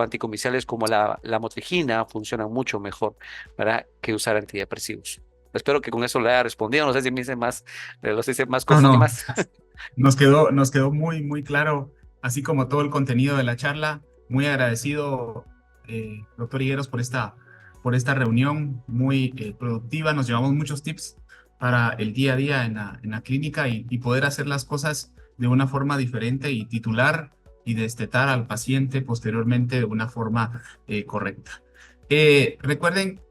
anticomiciales como la motrigina funcionan mucho mejor, ¿verdad? Que usar antidepresivos. Espero que con eso le haya respondido. No sé si me hice más No, cosas y no, más. nos quedó muy, muy claro, así como todo el contenido de la charla. Muy agradecido, doctor Higueros, por esta reunión muy productiva. Nos llevamos muchos tips para el día a día en la clínica y poder hacer las cosas de una forma diferente y titular y destetar al paciente posteriormente de una forma correcta. Recuerden,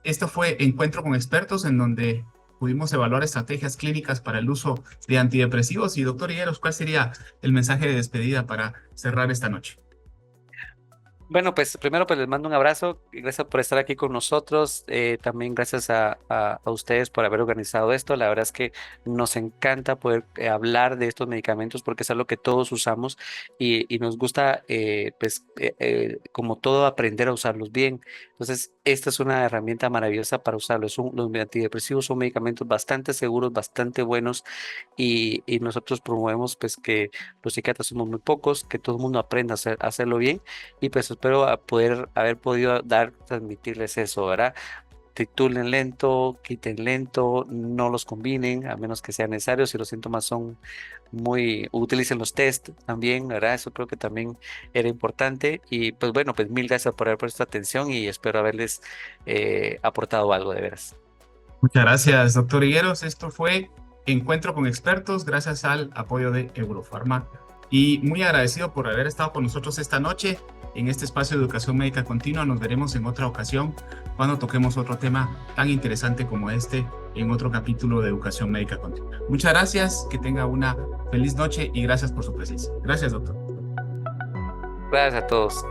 esto fue Encuentro con Expertos, en donde pudimos evaluar estrategias clínicas para el uso de antidepresivos. Y doctor Higueros, ¿cuál sería el mensaje de despedida para cerrar esta noche? Bueno, pues primero pues les mando un abrazo y gracias por estar aquí con nosotros. También gracias a ustedes por haber organizado esto. La verdad es que nos encanta poder hablar de estos medicamentos porque es algo que todos usamos y nos gusta, como todo, aprender a usarlos bien. Entonces, esta es una herramienta maravillosa para usarlos. Los antidepresivos son medicamentos bastante seguros, bastante buenos y nosotros promovemos pues que los psiquiatras somos muy pocos, que todo el mundo aprenda a hacerlo bien y pues espero poder haber podido transmitirles eso, ¿verdad? Titulen lento, quiten lento, no los combinen a menos que sea necesario. Si los síntomas son utilicen los test también, ¿verdad? Eso creo que también era importante. Y pues bueno, pues mil gracias por haber puesto atención y espero haberles aportado algo de veras. Muchas gracias, doctor Higueros. Esto fue Encuentro con Expertos, gracias al apoyo de Eurofarma. Y muy agradecido por haber estado con nosotros esta noche en este espacio de educación médica continua. Nos veremos en otra ocasión cuando toquemos otro tema tan interesante como este en otro capítulo de educación médica continua. Muchas gracias, que tenga una feliz noche y gracias por su presencia. Gracias, doctor. Gracias a todos.